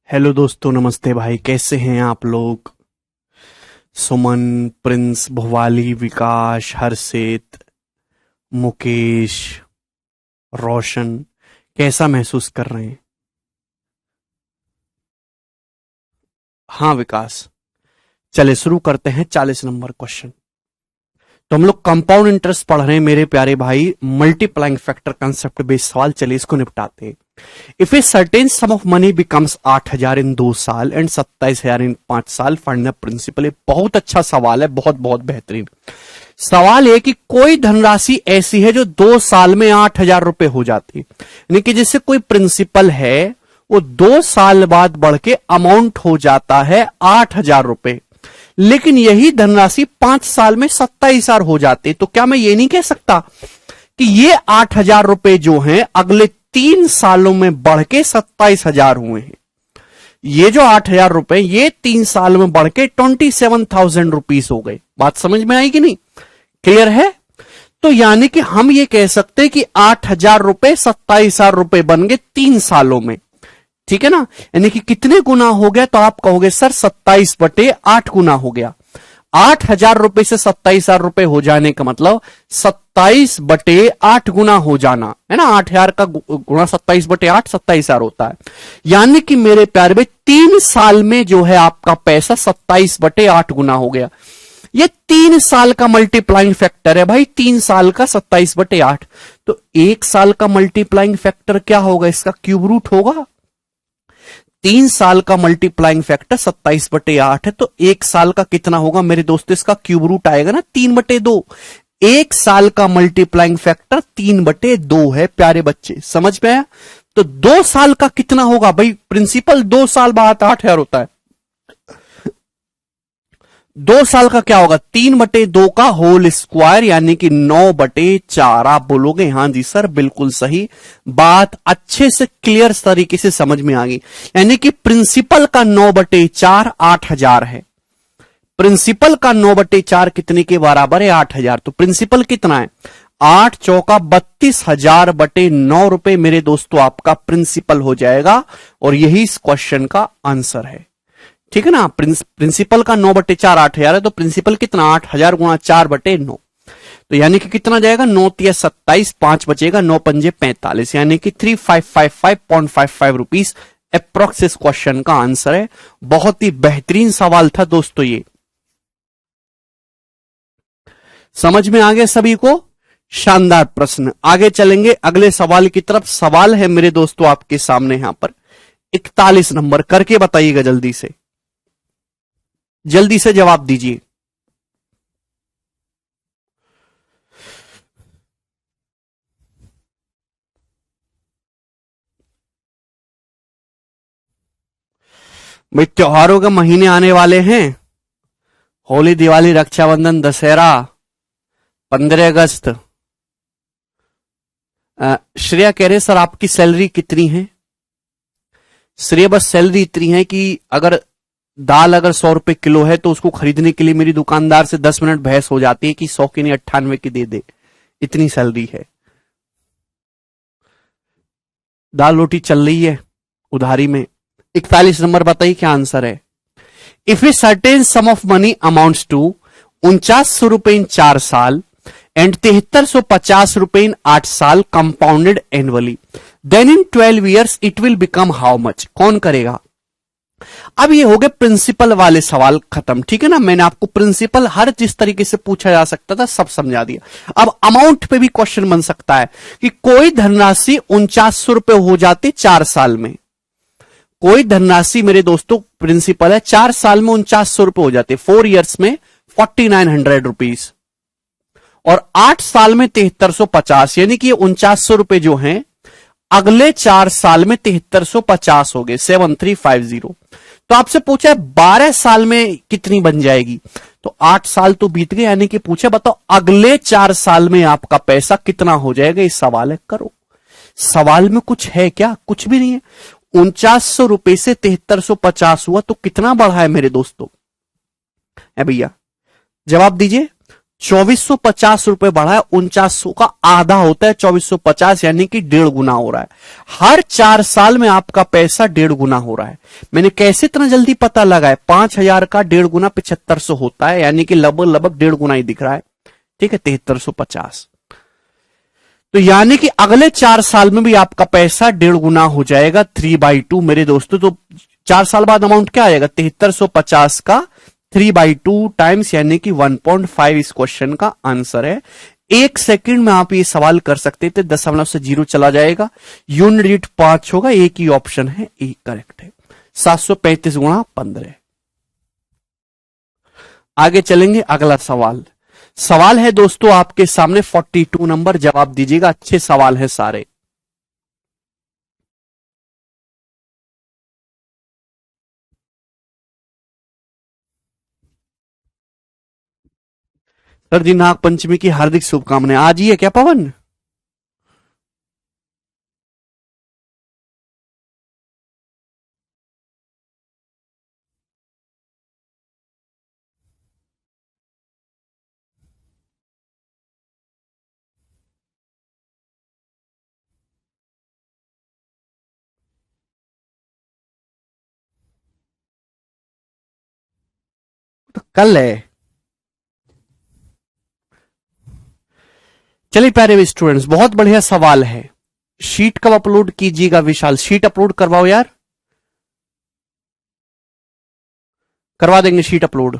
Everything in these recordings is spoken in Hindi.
हेलो दोस्तों, नमस्ते भाई। कैसे हैं आप लोग? सुमन, प्रिंस, भुवाली, विकास, हर्षित, मुकेश, रोशन, कैसा महसूस कर रहे हैं? हाँ विकास, चले शुरू करते हैं 40 नंबर क्वेश्चन। तो हम लोग कंपाउंड इंटरेस्ट पढ़ रहे हैं मेरे प्यारे भाई। मल्टीप्लाइंग फैक्टर कंसेप्ट बेस्ड सवाल, चलिए इसको निपटाते हैं। If a certain sum of money becomes 8,000 इन 2 साल एंड 27,000 इन 5 साल, फाइंड द प्रिंसिपल। ये बहुत अच्छा सवाल है, बहुत बहुत बेहतरीन सवाल है कि कोई धनराशि ऐसी है जो 2 साल में 8,000 रुपए हो जाती है, यानी कि जैसे कोई प्रिंसिपल है वो 2 साल बाद बढ़ के अमाउंट हो जाता है 8,000 रुपए, लेकिन यही धनराशि 5 साल में 27,000 हो जाती है। तो क्या मैं ये नहीं कह सकता कि ये 8,000 रुपए जो हैं अगले 3 सालों में बढ़ के 27,000 हुए हैं? ये जो 8,000 रुपए ये 3 साल में बढ़ के 27,000 रुपीज हो गए। बात समझ में आई कि नहीं? क्लियर है? तो यानी कि हम ये कह सकते हैं कि 8,000 रुपए 27,000 रुपए बन गए 3 सालों में। ठीक है ना? यानी कि कितने गुना हो गया? तो आप कहोगे सर 27/8 गुना हो गया। 8,000 रुपए से 27,000 रुपए हो जाने का मतलब 27/8 गुना हो जाना है ना। 8,000 का गुणा 27/8 27,000 होता है। यानी कि मेरे प्यारे भाई 3 साल में जो है आपका पैसा 27/8 गुना हो गया। ये 3 साल का मल्टीप्लाइंग फैक्टर है भाई, 3 साल का 27/8। तो 1 साल का मल्टीप्लाइंग फैक्टर क्या होगा? इसका क्यूब रूट होगा। 3 साल का मल्टीप्लाइंग फैक्टर 27/8 है, तो 1 साल का कितना होगा मेरे दोस्तों? इसका क्यूब रूट आएगा ना 3/2। 1 साल का मल्टीप्लाइंग फैक्टर 3/2 है प्यारे बच्चे, समझ में आया? तो 2 साल का कितना होगा भाई? प्रिंसिपल 2 साल बाद 8,000 होता है। 2 साल का क्या होगा? 3/2 का होल स्क्वायर, यानी कि 9/4। आप बोलोगे हां जी सर बिल्कुल सही बात, अच्छे से क्लियर तरीके से समझ में आ गई। यानी कि प्रिंसिपल का 9/4 8,000 है। प्रिंसिपल का 9/4 कितने के बराबर है? 8,000। तो प्रिंसिपल कितना है? 8 चौका 32,000/9 रुपए मेरे दोस्तों आपका प्रिंसिपल हो जाएगा, और यही इस क्वेश्चन का आंसर है। ठीक है ना? प्रिंसिपल का 9/4 8,000 है, तो प्रिंसिपल कितना? 8,000 गुणा 4/9। तो यानी कि कितना जाएगा? 9 तिया 27, 5 बचेगा, 9 पंजे 45, यानी कि 3555.55 रुपीज अप्रोक्स इस क्वेश्चन का आंसर है। बहुत ही बेहतरीन सवाल था दोस्तों ये। समझ में आ गया सभी को? शानदार प्रश्न। आगे चलेंगे अगले सवाल की तरफ। सवाल है मेरे दोस्तों आपके सामने यहां पर 41 नंबर, करके बताइएगा जल्दी से, जल्दी से जवाब दीजिए। भाई त्योहारों के महीने आने वाले हैं। होली, दिवाली, रक्षाबंधन, दशहरा, 15 अगस्त। श्रेया कह रहे सर आपकी सैलरी कितनी है? श्रेया बस सैलरी इतनी है कि अगर दाल अगर 100 रुपए किलो है तो उसको खरीदने के लिए मेरी दुकानदार से 10 मिनट बहस हो जाती है कि 100 की नहीं 98 की दे दे। इतनी सैलरी है। दाल रोटी चल रही है उधारी में। 41 नंबर बताइए क्या आंसर है? If a certain sum of money amounts to 4900 रुपए इन 4 साल एंड 7350 रुपए इन 8 साल compounded annually, then in 12 years it will become how much? कौन करेगा? अब ये हो गए प्रिंसिपल वाले सवाल खत्म। ठीक है ना? मैंने आपको प्रिंसिपल हर जिस तरीके से पूछा जा सकता था सब समझा दिया। अब अमाउंट पे भी क्वेश्चन बन सकता है कि कोई धनराशि 4900 रुपए हो जाती 4 साल में। कोई धनराशि मेरे दोस्तों प्रिंसिपल है 4 साल में 4900 रुपए हो जाते, 4 ईयर्स में 4900 रुपीज, और 8 साल में 7350, यानी कि 4900 रुपए जो हैं अगले 4 साल में 7350 हो गए, 7350। तो आपसे पूछा है 12 साल में कितनी बन जाएगी? तो 8 साल तो बीत गए, यानी कि पूछे बताओ अगले 4 साल में आपका पैसा कितना हो जाएगा? इस सवाल है, करो। सवाल में कुछ है क्या? कुछ भी नहीं है। 4900 रुपए से 7350 हुआ तो कितना बढ़ा है मेरे दोस्तों? है भैया, जवाब दीजिए। 2450 रुपए बढ़ा है, 4900 का आधा होता है 2450, यानी कि 1.5 गुना हो रहा है। हर 4 साल में आपका पैसा 1.5 गुना हो रहा है। मैंने कैसे इतना जल्दी पता लगा है? 5000 का 1.5 गुना 7500 होता है, यानी कि लगभग लगभग 1.5 गुना ही दिख रहा है। ठीक है, 7350। तो यानी कि अगले 4 साल में भी आपका पैसा 1.5 गुना हो जाएगा, 3/2 मेरे दोस्तों। तो 4 साल बाद अमाउंट क्या आएगा? 7350 का 3/2 टाइम्स, यानी कि 1.5 इस क्वेश्चन का आंसर है। 1 सेकंड में आप ये सवाल कर सकते थे, दशमलव से 0 चला जाएगा, यूनिट डिजिट 5 होगा, एक ही ऑप्शन है, एक करेक्ट है। 735 गुणा 15। आगे चलेंगे, अगला सवाल। सवाल है दोस्तों आपके सामने 42 नंबर, जवाब दीजिएगा, अच्छे सवाल है सारे। सर जी, नाग पंचमी की हार्दिक शुभकामनाएं। आज ही है क्या पवन? तो कल है। चलिए प्यारे स्टूडेंट्स, बहुत बढ़िया सवाल है। शीट कब अपलोड कीजिएगा विशाल? शीट अपलोड करवाओ यार, करवा देंगे शीट अपलोड।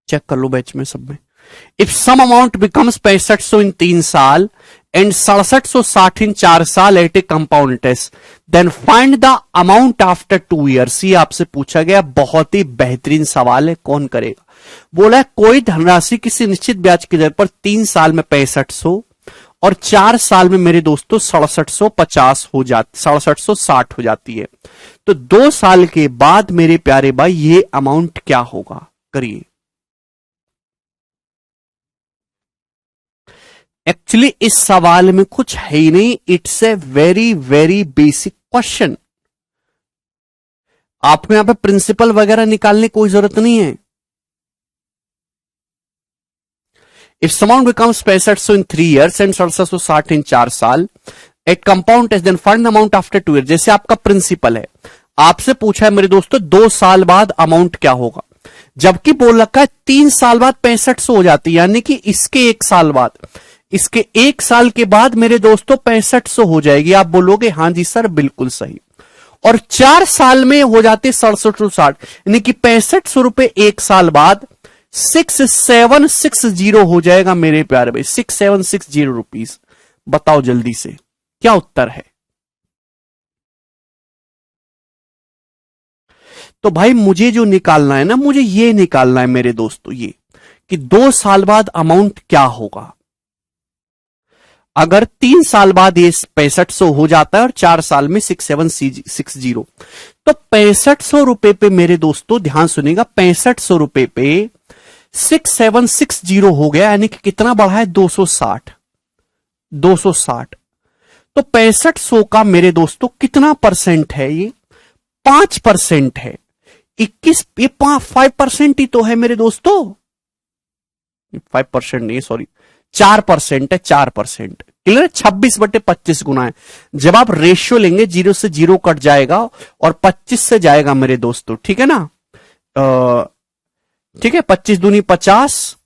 चेक कर लो बैच में, सब में। If some amount becomes 6500 in 3 साल एंड 6760 इन 4 साल at a compound interest, then find the amount after 2 years. ये आपसे पूछा गया, बहुत ही बेहतरीन सवाल है, कौन करेगा? बोला है कोई धनराशि किसी निश्चित ब्याज की दर पर 3 साल में 6500 और 4 साल में मेरे दोस्तों 6750 हो जाती, 6760 हो जाती है। तो 2 साल के बाद मेरे प्यारे भाई ये अमाउंट क्या होगा? करिए। एक्चुअली इस सवाल में कुछ है ही नहीं, it's a very very basic question. आपको यहां पे प्रिंसिपल वगैरह निकालने की कोई जरूरत नहीं है। If some amount becomes 6500 in 3 years and 6760 in 4 साल at compound test, then find the amount after 2 year. जैसे आपका प्रिंसिपल है, आपसे पूछा है मेरे दोस्तों 2 साल बाद अमाउंट क्या होगा, जबकि बोल रखा है 3 साल बाद 6500 हो जाती है, यानी कि इसके 1 साल बाद, इसके 1 साल के बाद मेरे दोस्तों 6500 हो जाएगी। आप बोलोगे हां जी सर बिल्कुल सही। और 4 साल में हो जाते 6760, यानी कि 6500 रुपए 1 साल बाद 6760 हो जाएगा मेरे प्यारे भाई, 6760 रुपीज। बताओ जल्दी से क्या उत्तर है? तो भाई मुझे जो निकालना है ना, मुझे ये निकालना है मेरे दोस्तों, ये कि 2 साल बाद अमाउंट क्या होगा। अगर 3 साल बाद ये 6500 हो जाता है और 4 साल में 6760, तो 6500 रुपए पे मेरे दोस्तों ध्यान सुनिएगा, 6500 रुपए पे 6760 हो गया, यानी कि कितना बढ़ा है? 260। 260। तो 6500 का मेरे दोस्तों कितना परसेंट है? ये 5% है। 21, ये 5% ही तो है मेरे दोस्तों। 5% नहीं, सॉरी 4% है, 4%। क्लियर है? 26/25 गुना है। जब आप रेशियो लेंगे, 0 से 0 कट जाएगा और 25 से जाएगा मेरे दोस्तों, ठीक है ना? ठीक है, 25 दूनी 50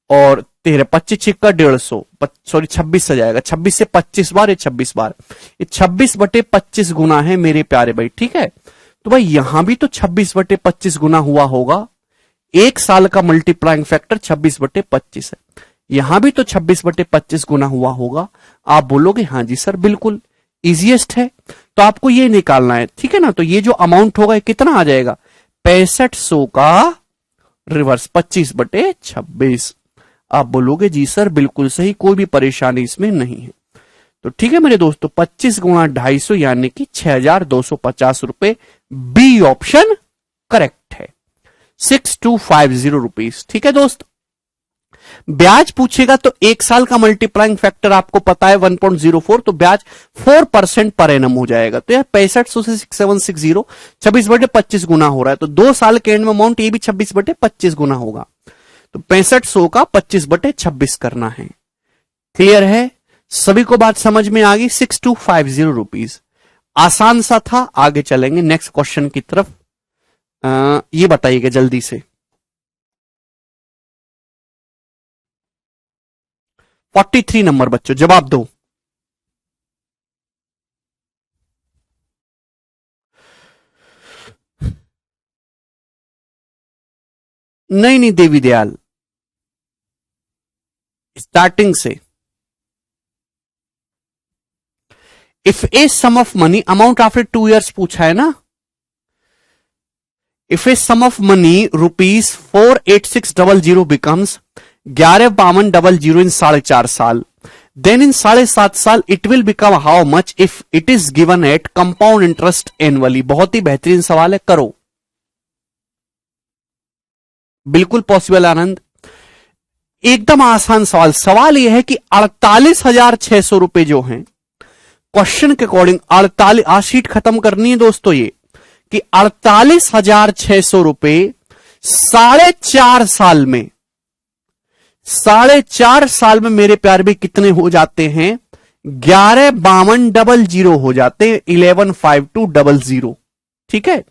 और 13, 25 छिक्का 150, सॉरी 26 से जाएगा, 26 से 25 बार, ये 26 बार, ये 26/25 गुना है मेरे प्यारे भाई। ठीक है, तो भाई यहां भी तो 26/25 गुना हुआ होगा। 1 साल का मल्टीप्लाइंग फैक्टर 26/25 है, यहां भी तो 26/25 गुना हुआ होगा। आप बोलोगे हां जी सर बिल्कुल, इजीएस्ट है। तो आपको ये निकालना है, ठीक है ना? तो ये जो अमाउंट होगा कितना आ जाएगा? 6500 का रिवर्स 25/26। आप बोलोगे जी सर बिल्कुल सही, कोई भी परेशानी इसमें नहीं है। तो ठीक है मेरे दोस्तों, 25 गुणा 250 यानी कि 6250 रुपए, बी ऑप्शन करेक्ट है। 6250 रुपीज। ठीक है दोस्त, ब्याज पूछेगा तो एक साल का मल्टीप्लाइंग फैक्टर आपको पता है 1.04, तो ब्याज 4% पर एनम हो जाएगा। तो यार 6500 से 6760 26/25 गुना हो रहा है, तो 2 साल के एंड में अमाउंट ये भी 26/25 गुना होगा। तो 6500 का 25/26 करना है। क्लियर है? सभी को बात समझ में आ गई? 6250 रुपीज। आसान सा था। आगे चलेंगे नेक्स्ट क्वेश्चन की तरफ। ये बताइएगा जल्दी से। 43 नंबर बच्चों, जवाब दो। नहीं देवी दयाल, स्टार्टिंग से। If a sum of money, amount after 2 years पूछा है ना। If a sum of money rupees 48600 becomes 115200 in 4.5 साल, देन इन 7.5 साल it will become how much if it is given at compound interest annually. बहुत ही बेहतरीन सवाल है, करो। बिल्कुल पॉसिबल आनंद, एकदम आसान सवाल। सवाल यह है कि 48,600 रुपए जो हैं क्वेश्चन के अकॉर्डिंग 48, आज शीट खत्म करनी है दोस्तों, ये कि 48,600 रुपए 4.5 साल में, 4.5 साल में मेरे प्यार भी कितने हो जाते हैं? 115200 हो जाते हैं, 115200। ठीक है,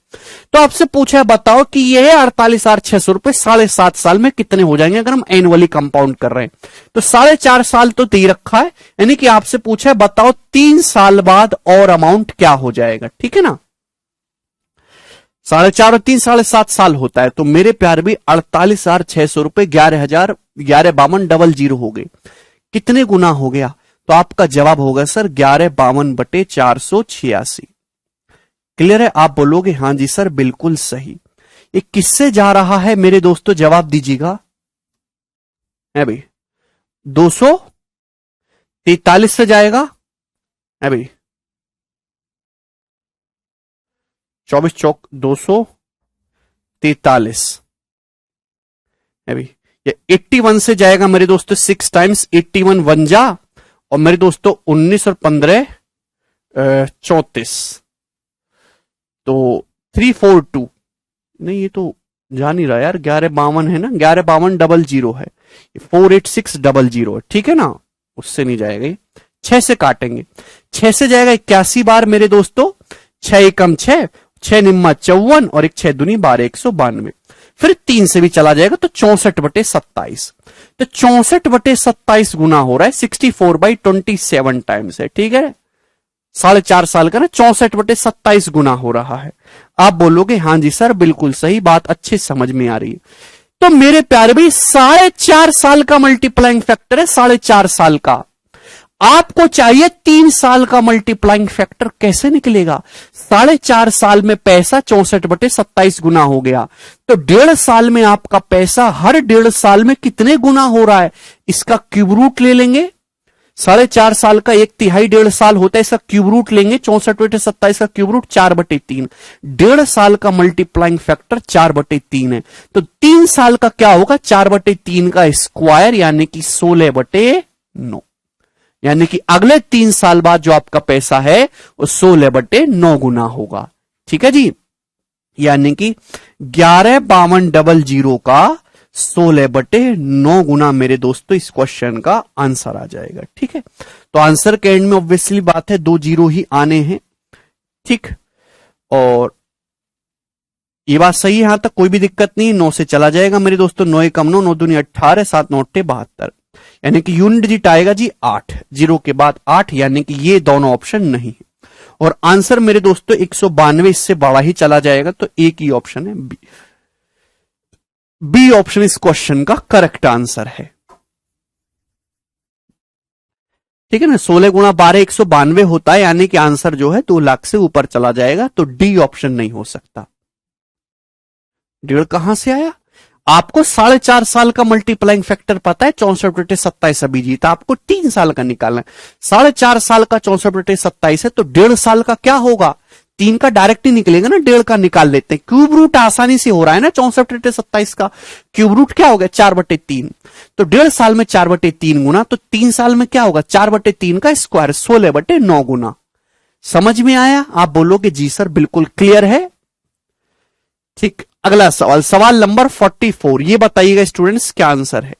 तो आपसे पूछा है बताओ कि यह 48,600 रुपए 7.5 साल में कितने हो जाएंगे अगर हम एनुअली कंपाउंड कर रहे हैं। तो 4.5 साल तो दे रखा है, यानी कि आपसे पूछा है बताओ 3 साल बाद और अमाउंट क्या हो जाएगा। ठीक है ना, 4.5 और 3 7.5 साल होता है। तो मेरे प्यार भी 48,600 रुपए 115200 हो गए। कितने गुना हो गया? तो आपका जवाब होगा सर 1152/486। क्लियर है? आप बोलोगे हां जी सर बिल्कुल सही। ये किससे जा रहा है मेरे दोस्तों, जवाब दीजिएगा। है भाई 243 से जाएगा। है भाई 24 चौक 243 है भाई। ये 81 से जाएगा मेरे दोस्तों 6 टाइम्स, 81 वन जा, और मेरे दोस्तों 19 और 15 34, तो 342 नहीं, ये तो जा नहीं रहा यार, 1152 है ना, 115200 है, 48600 है। ठीक है ना, उससे नहीं जाएगा ये। 6 से काटेंगे, 6 से जाएगा 81 बार मेरे दोस्तों, 6 एकम 6, 6 निम्मा 54 और 1 6 दूनी 12, 192। फिर 3 से भी चला जाएगा तो 64/27, तो 64/27 गुना हो रहा है 64/27 टाइम्स है। ठीक है, 4.5 साल का ना 64/27 गुना हो रहा है। आप बोलोगे हां जी सर बिल्कुल सही, बात अच्छी समझ में आ रही है। तो मेरे प्यारे भाई 4.5 साल का मल्टीप्लाइंग फैक्टर है, 4.5 साल का। आपको चाहिए 3 साल का मल्टीप्लाइंग फैक्टर, कैसे निकलेगा? 4.5 साल में पैसा 64/27 गुना हो गया, तो 1.5 साल में आपका पैसा हर 1.5 साल में कितने गुना हो रहा है, इसका क्यूब रूट ले लेंगे। 4.5 साल का 1/3 1.5 साल होता है, इसका क्यूब रूट लेंगे, 64/27 का क्यूब रूट 4/3। 1.5 साल का मल्टीप्लाइंग फैक्टर 4/3 है, तो 3 साल का क्या होगा? 4/3 का स्क्वायर यानी कि 16/9, यानी कि अगले 3 साल बाद जो आपका पैसा है वो 16/9 गुना होगा। ठीक है जी, यानी कि 115200 का 16/9 गुना मेरे दोस्तों इस क्वेश्चन का आंसर आ जाएगा। ठीक है, तो आंसर के एंड में ऑब्वियसली बात है 2 जीरो ही आने हैं। ठीक, और ये बात सही है, यहां तक कोई भी दिक्कत नहीं। 9 से चला जाएगा मेरे दोस्तों, 9 एकम 9, 9 दूनी 18, 7 9 72, यानी कि यूनिट डिजिट आएगा जी 8, जीरो के बाद 8, यानी कि ये दोनों ऑप्शन नहीं है। और आंसर मेरे दोस्तों 192 इससे बड़ा ही चला जाएगा, तो एक ही ऑप्शन है बी ऑप्शन इस क्वेश्चन का करेक्ट आंसर है। ठीक है ना, 16 गुणा 12 192 होता है, यानी कि आंसर जो है 2 लाख से ऊपर चला जाएगा, तो डी ऑप्शन नहीं हो सकता। 1.5 कहां से आया? आपको 4.5 साल का मल्टीप्लाइंग फैक्टर पता है 64/27 अभी जीता, आपको 3 साल का निकालना है। 4.5 साल का 64/27 है, तो 1.5 साल का क्या होगा? 3 का डायरेक्ट ही निकलेगा ना, 1.5 का निकाल लेते हैं। क्यूब रूट आसानी से हो रहा है ना, 64/27 का क्यूब रूट क्या हो गया 4/3। तो 1.5 साल में 4/3 गुना, तो 3 साल में क्या होगा 4/3 का स्क्वायर 16/9 गुना। समझ में आया? आप बोलोगे जी सर बिल्कुल क्लियर है। ठीक, अगला सवाल, सवाल नंबर 44। ये बताइएगा स्टूडेंट्स क्या आंसर है।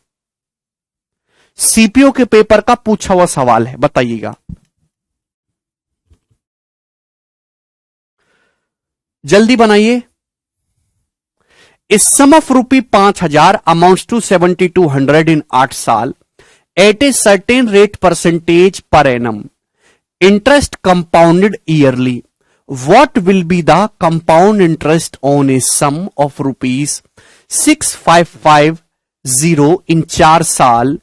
सीपीओ के पेपर का पूछा हुआ सवाल है, बताइएगा। जल्दी बनाइए। इस सम ऑफ रूपी 5,000 अमाउंट्स टू 7,200 इन 8 साल at a certain rate percentage per annum, interest compounded yearly, what will be the compound interest on a sum of rupees 6,550 in 4 साल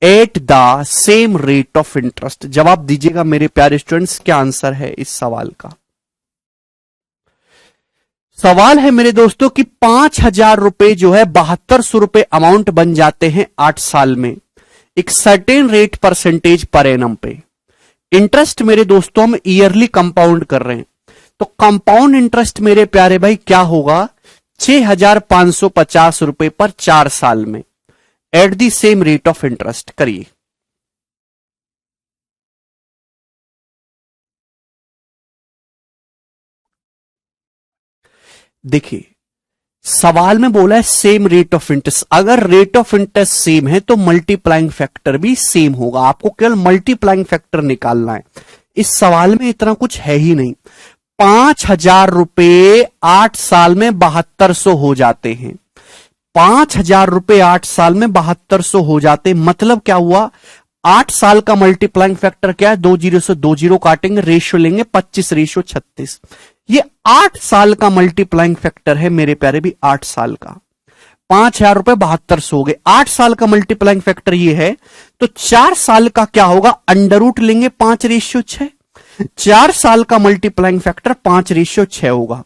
at the same rate of interest। जवाब दीजिएगा मेरे प्यारे स्टूडेंट्स, क्या आंसर है इस सवाल का। सवाल है मेरे दोस्तों कि 5,000 रुपए जो है 7200 रुपए अमाउंट बन जाते हैं 8 साल में, एक certain rate percentage per annum पे। इंटरेस्ट मेरे दोस्तों हम ईयरली कंपाउंड कर रहे हैं, तो कंपाउंड इंटरेस्ट मेरे प्यारे भाई क्या होगा 6,550 रुपए पर 4 साल में at the same rate of interest. करिए। देखिए सवाल में बोला है सेम रेट ऑफ इंटरेस्ट, अगर रेट ऑफ इंटरेस्ट सेम है तो मल्टीप्लाइंग फैक्टर भी सेम होगा। आपको केवल मल्टीप्लाइंग फैक्टर निकालना है। इस सवाल में इतना कुछ है ही नहीं। 5,000 रुपए 8 साल में 7,200 हो जाते हैं। 5,000 रुपए 8 साल में 7,200 हो जाते हैं, मतलब क्या हुआ 8 साल का मल्टीप्लाइंग फैक्टर क्या है, 2 जीरो से 2 जीरो काटेंगे, रेशियो लेंगे 25:36। ये 8 साल का मल्टीप्लाइंग फैक्टर है मेरे प्यारे भी, 8 साल का। 5,000 रुपए 7,200 हो गए, 8 साल का मल्टीप्लाइंग फैक्टर ये है, तो 4 साल का क्या होगा अंडर रूट लेंगे 5:6। 4 साल का मल्टीप्लाइंग फैक्टर 5:6 होगा।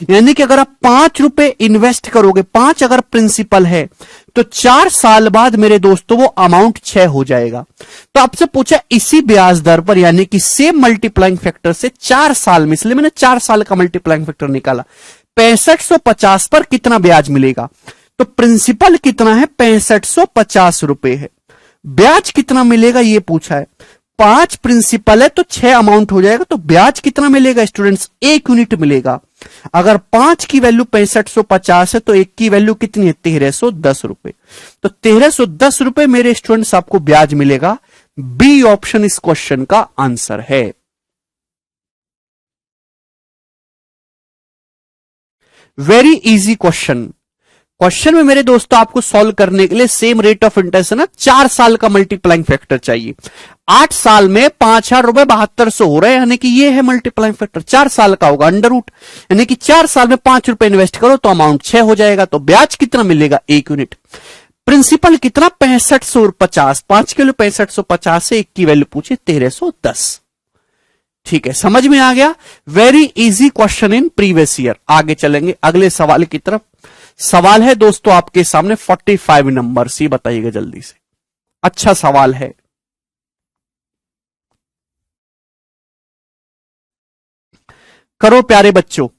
यानी कि अगर आप 5 रुपए इन्वेस्ट करोगे, 5 अगर प्रिंसिपल है तो 4 साल बाद मेरे दोस्तों वो अमाउंट 6 हो जाएगा। तो आपसे पूछा इसी ब्याज दर पर, यानी कि सेम मल्टीप्लाइंग फैक्टर से 4 साल में, इसलिए मैंने 4 साल का मल्टीप्लाइंग फैक्टर निकाला, 6550 पर कितना ब्याज मिलेगा। तो प्रिंसिपल कितना है 6550 रुपए है, ब्याज कितना मिलेगा ये पूछा है। 5 प्रिंसिपल है तो 6 अमाउंट हो जाएगा, तो ब्याज कितना मिलेगा स्टूडेंट्स 1 यूनिट मिलेगा। अगर 5 की वैल्यू 6550 है तो 1 की वैल्यू कितनी है 1310 रुपए। तो 1310 रुपए मेरे स्टूडेंट्स आपको ब्याज मिलेगा। बी ऑप्शन इस क्वेश्चन का आंसर है। Very easy question. क्वेश्चन में मेरे दोस्तों आपको सॉल्व करने के लिए सेम रेट ऑफ इंटरेस्ट है ना, 4 साल का मल्टीप्लाइंग फैक्टर चाहिए। 8 साल में 5,000 रुपए 7,200 हो रहे हैं, यानी कि ये है मल्टीप्लाइंग फैक्टर, 4 साल का होगा अंडर रूट, यानी कि 4 साल में 5 रुपए इन्वेस्ट करो तो अमाउंट 6 हो जाएगा। तो ब्याज कितना मिलेगा 1 यूनिट। प्रिंसिपल कितना 6550, 5 किलो 6550 से 1 की वैल्यू पूछे 1310। ठीक है, समझ में आ गया। Very easy question in previous year. आगे चलेंगे अगले सवाल की तरफ। सवाल है दोस्तों आपके सामने 45 नंबर सी, बताइएगा जल्दी से। अच्छा सवाल है। करो प्यारे बच्चों।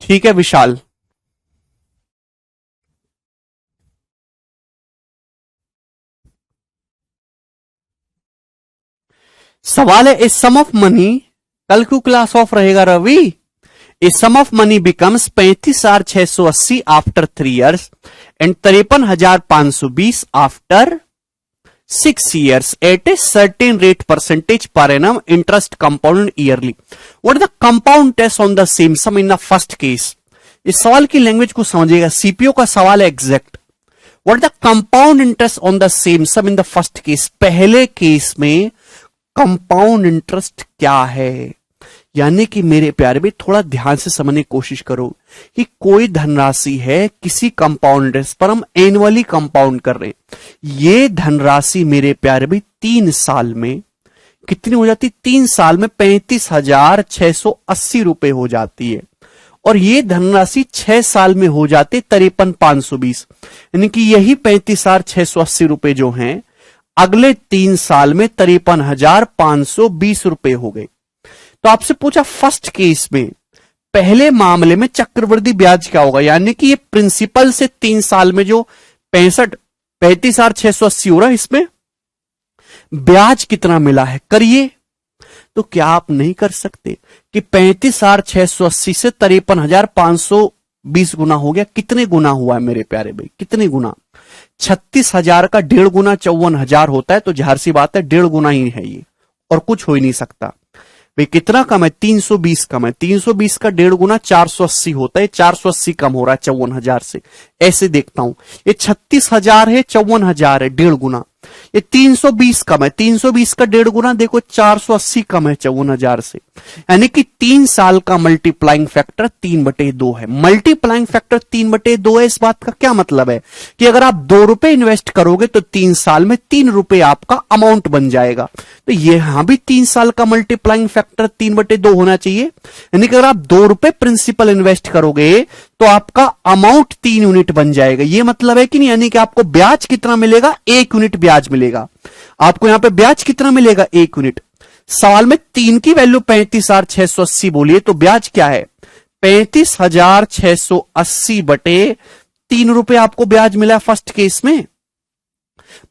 ठीक है विशाल। सवाल है इस सम ऑफ मनी, कल क्यों क्लास ऑफ रहेगा रवि। इस sum of money becomes 35,680 after 3 years and 53,520 after 6 years at a certain rate percentage per annum, interest compounded yearly. What is the compound interest on the same sum in the first case? इस सवाल की लैंग्वेज को समझिएगा, सीपीओ का सवाल है exact. What the compound interest on the same sum in the first case, पहले केस में कंपाउंड इंटरेस्ट क्या है। यानी कि मेरे प्यारे भी थोड़ा ध्यान से समझने की कोशिश करो कि कोई धनराशि है, किसी कंपाउंड इंटरेस्ट पर हम एनुअली कंपाउंड कर रहे हैं। ये धनराशि मेरे प्यारे भी 3 साल में कितनी हो जाती, 3 साल में 35,680 रुपए हो जाती है। और ये धनराशि 6 साल में हो जाते 53,520, यानी कि यही 35,680 रुपए जो हैं अगले 3 साल में 53,520 रुपए हो गए। तो आपसे पूछा फर्स्ट केस में, पहले मामले में चक्रवृद्धि ब्याज क्या होगा, यानी कि ये प्रिंसिपल से 3 साल में जो 35,680 हो रहा है, इसमें ब्याज कितना मिला है, करिए। तो क्या आप नहीं कर सकते कि 35,680 से 53,520 गुना हो गया? कितने गुना हुआ है मेरे प्यारे भाई, कितने गुना? 36,000 का 1.5 गुना 54,000 होता है, तो जाहिर सी बात है 1.5 गुना ही है ये, और कुछ हो ही नहीं सकता। भाई कितना कम है? 320 कम है। 320 का 1.5 गुना 480 होता है, 480 कम हो रहा है 54,000 से। ऐसे देखता हूं, ये 36,000 है, 54,000 है, 1.5 गुना। ये 320 कम है, 320 का 1.5 गुना देखो 480 कम है 54,000 से। यानी कि 3 साल का मल्टीप्लाइंग फैक्टर 3/2 है। मल्टीप्लाइंग फैक्टर 3/2 है। इस बात का क्या मतलब है कि अगर आप 2 रुपए इन्वेस्ट करोगे तो 3 साल में 3 रुपए आपका अमाउंट बन जाएगा। तो यहां भी 3 साल का मल्टीप्लाइंग फैक्टर 3/2 होना चाहिए। यानी कि अगर आप 2 रुपए प्रिंसिपल इन्वेस्ट करोगे तो आपका अमाउंट 3 यूनिट बन जाएगा। यह मतलब है कि नहीं? यानी कि आपको ब्याज कितना मिलेगा? 1 यूनिट ब्याज मिलेगा। आपको यहां पे ब्याज कितना मिलेगा? 1 यूनिट। सवाल में 3 की वैल्यू 35,680 बोलिए, तो ब्याज क्या है? 35,680 बटे 3 रुपए आपको ब्याज मिला फर्स्ट केस में।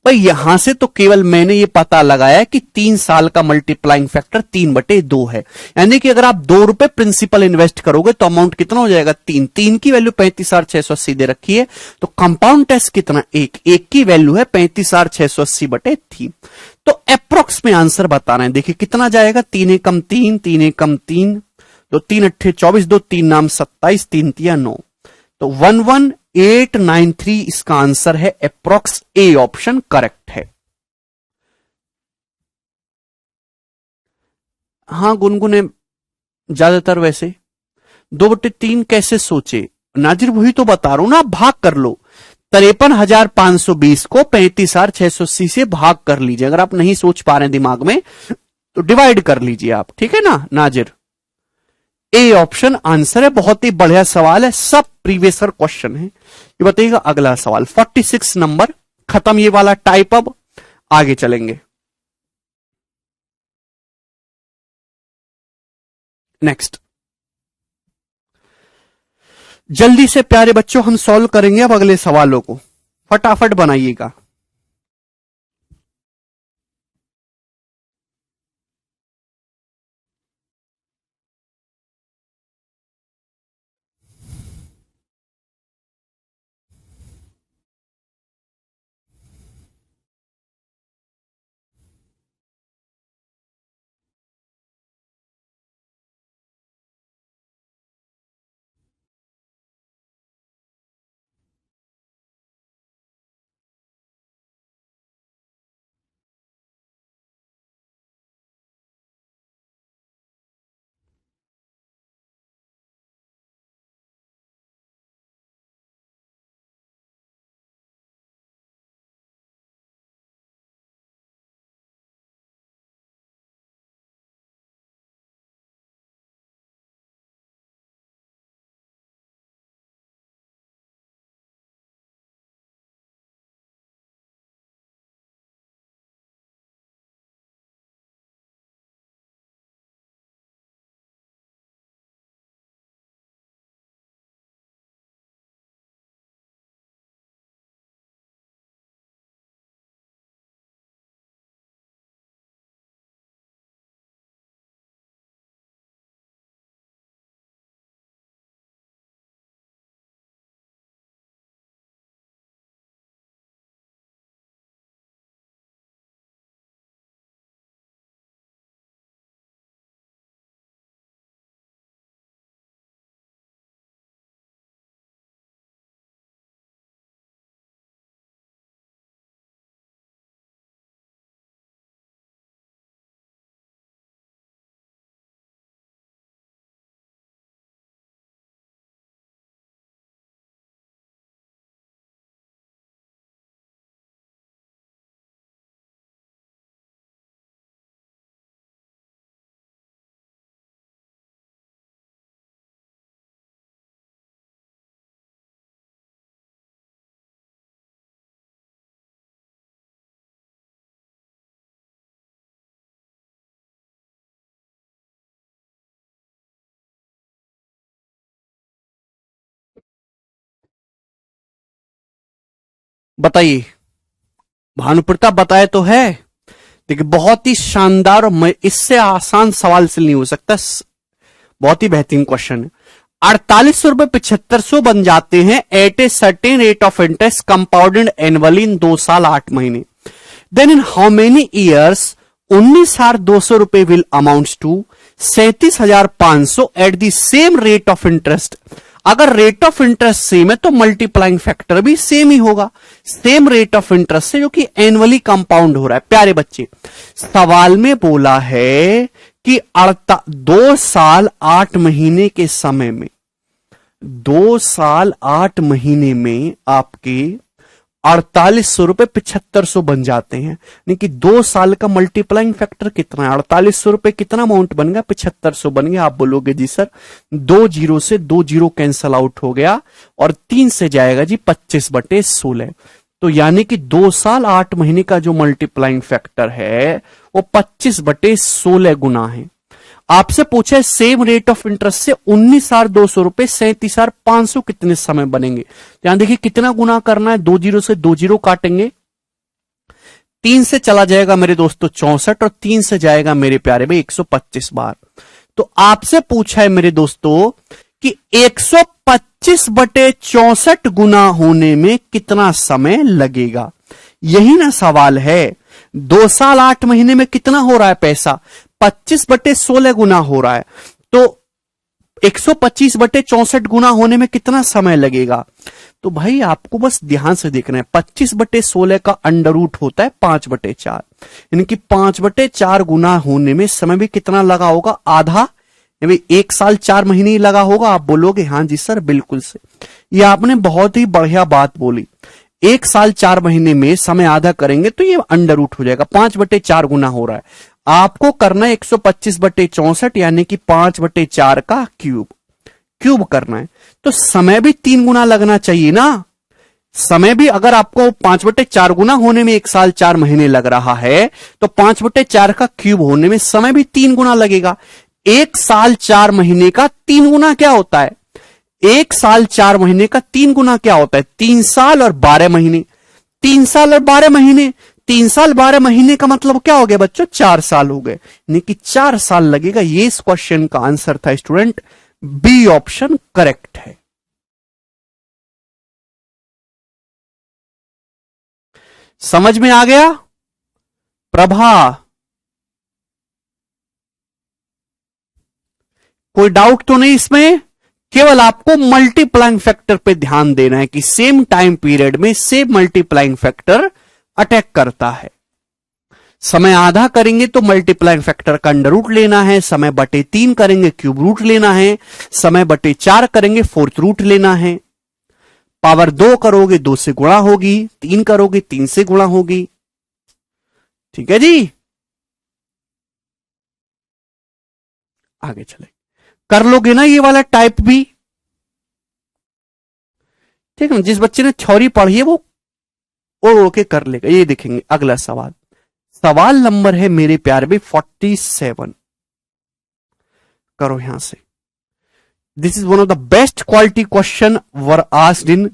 भाई यहां से तो केवल मैंने ये पता लगाया कि 3 साल का मल्टीप्लाइंग फैक्टर 3/2 है। यानी कि अगर आप 2 रुपए प्रिंसिपल इन्वेस्ट करोगे तो अमाउंट कितना हो जाएगा? 3। 3 की वैल्यू 35,680 दे रखी है, तो कंपाउंड टेस्ट कितना? 1। 1 की वैल्यू है 35,680 बटे 3। तो अप्रोक्स में आंसर बता रहे हैं। देखिए कितना जाएगा? 3 एकम 3, 3 एकम 3, तो 3 अट्ठे 24, 2 3 नाम 27, 3 तिया 9, तो 11893 इसका आंसर है। अप्रोक्स ए ऑप्शन करेक्ट है। हाँ गुनगुने ज्यादातर वैसे 2/3 कैसे सोचे नाजिर? वही तो बता रहा हूं ना, आप भाग कर लो। 53,520 को 35,680 से भाग कर लीजिए। अगर आप नहीं सोच पा रहे हैं दिमाग में तो डिवाइड कर लीजिए आप, ठीक है ना नाजिर? ए ऑप्शन आंसर है। बहुत ही बढ़िया सवाल है, सब प्रीवियस क्वेश्चन है। ये बताइएगा अगला सवाल 46 नंबर। खत्म ये वाला टाइप, अब आगे चलेंगे। नेक्स्ट, जल्दी से प्यारे बच्चों हम सॉल्व करेंगे अब अगले सवालों को, फटाफट बनाइएगा। बताइए, भानुप्रताप बताए तो है। देखिए बहुत ही शानदार और इससे आसान सवाल से नहीं हो सकता, बहुत ही बेहतरीन क्वेश्चन है। 48,75,000 बन जाते हैं at a certain rate of interest compounded annually in 2 साल 8 महीने। Then in how many years 19,200 रुपए will amount to 37,500 at the same rate of interest. अगर रेट ऑफ इंटरेस्ट सेम है तो मल्टीप्लाइंग फैक्टर भी सेम ही होगा, सेम रेट ऑफ इंटरेस्ट से, जो कि एनुअली कंपाउंड हो रहा है। प्यारे बच्चे, सवाल में बोला है कि 2 साल 8 महीने के समय में, 2 साल 8 महीने में आपके 4800 रुपए 7500 बन जाते हैं। यानी कि 2 साल का मल्टीप्लाइंग फैक्टर कितना है? 4800 रुपए कितना अमाउंट बन गया? 7500 बन गया। आप बोलोगे जी सर 2 जीरो से 2 जीरो कैंसल आउट हो गया और 3 से जाएगा जी 25/16। तो यानी कि 2 साल 8 महीने का जो मल्टीप्लाइंग फैक्टर है वो 25/16 गुना है। आपसे पूछा है सेम रेट ऑफ इंटरेस्ट से 19,200 रुपए 37,500 कितने समय बनेंगे। यहां देखिए कितना गुना करना है, 2 जीरो से 2 जीरो काटेंगे, 3 से चला जाएगा मेरे दोस्तों 64 और 3 से जाएगा मेरे प्यारे भाई 125 बार। तो आपसे पूछा है मेरे दोस्तों कि 125/64 गुना होने में कितना समय लगेगा। यही ना सवाल है। 2 साल 8 महीने में कितना हो रहा है पैसा? 25/16 गुना हो रहा है। तो 125/64 गुना होने में कितना समय लगेगा? तो भाई आपको बस ध्यान से देखना है, 25/16 का अंडर रूट होता है 5/4, यानी कि 5/4 गुना होने में समय भी कितना लगा होगा? आधा, यानी 1 साल 4 महीने ही लगा होगा। आप बोलोगे हाँ जी सर बिल्कुल से, ये आपने बहुत ही बढ़िया बात बोली। 1 साल 4 महीने में समय आधा करेंगे तो ये अंडर रूट हो जाएगा, 5/4 गुना हो रहा है। आपको करना है 125/64 यानी कि 5/4 का क्यूब करना है। तो समय भी 3 गुना लगना चाहिए ना। समय भी अगर आपको 5/4 गुना होने में 1 साल 4 महीने लग रहा है तो 5/4 का क्यूब होने में समय भी 3 गुना लगेगा। 1 साल 4 महीने का 3 गुना क्या होता है? 1 साल 4 महीने का 3 गुना क्या होता है? 3 साल और 12 महीने। 3 साल और 12 महीने, 3 साल 12 महीने का मतलब क्या हो गया बच्चों? 4 साल हो गए, यानी कि 4 साल लगेगा। ये इस क्वेश्चन का आंसर था स्टूडेंट, बी ऑप्शन करेक्ट है। समझ में आ गया? प्रभा, कोई डाउट तो नहीं इसमें? केवल आपको मल्टीप्लाइंग फैक्टर पे ध्यान देना है कि सेम टाइम पीरियड में सेम मल्टीप्लाइंग फैक्टर अटैक करता है। समय आधा करेंगे तो मल्टीप्लाइंग फैक्टर का अंडर रूट लेना है, समय बटे 3 करेंगे क्यूब रूट लेना है, समय बटे 4 करेंगे फोर्थ रूट लेना है। पावर 2 करोगे 2 से गुणा होगी, 3 करोगे 3 से गुणा होगी। ठीक है जी, आगे चले, कर लोगे ना ये वाला टाइप भी? ठीक है ना, जिस बच्चे ने थ्योरी पढ़ी है वो ओढ़ के कर लेगा। ये देखेंगे अगला सवाल, सवाल नंबर है मेरे प्यारे भाई 47। करो यहां से, this is one of the best quality question were asked in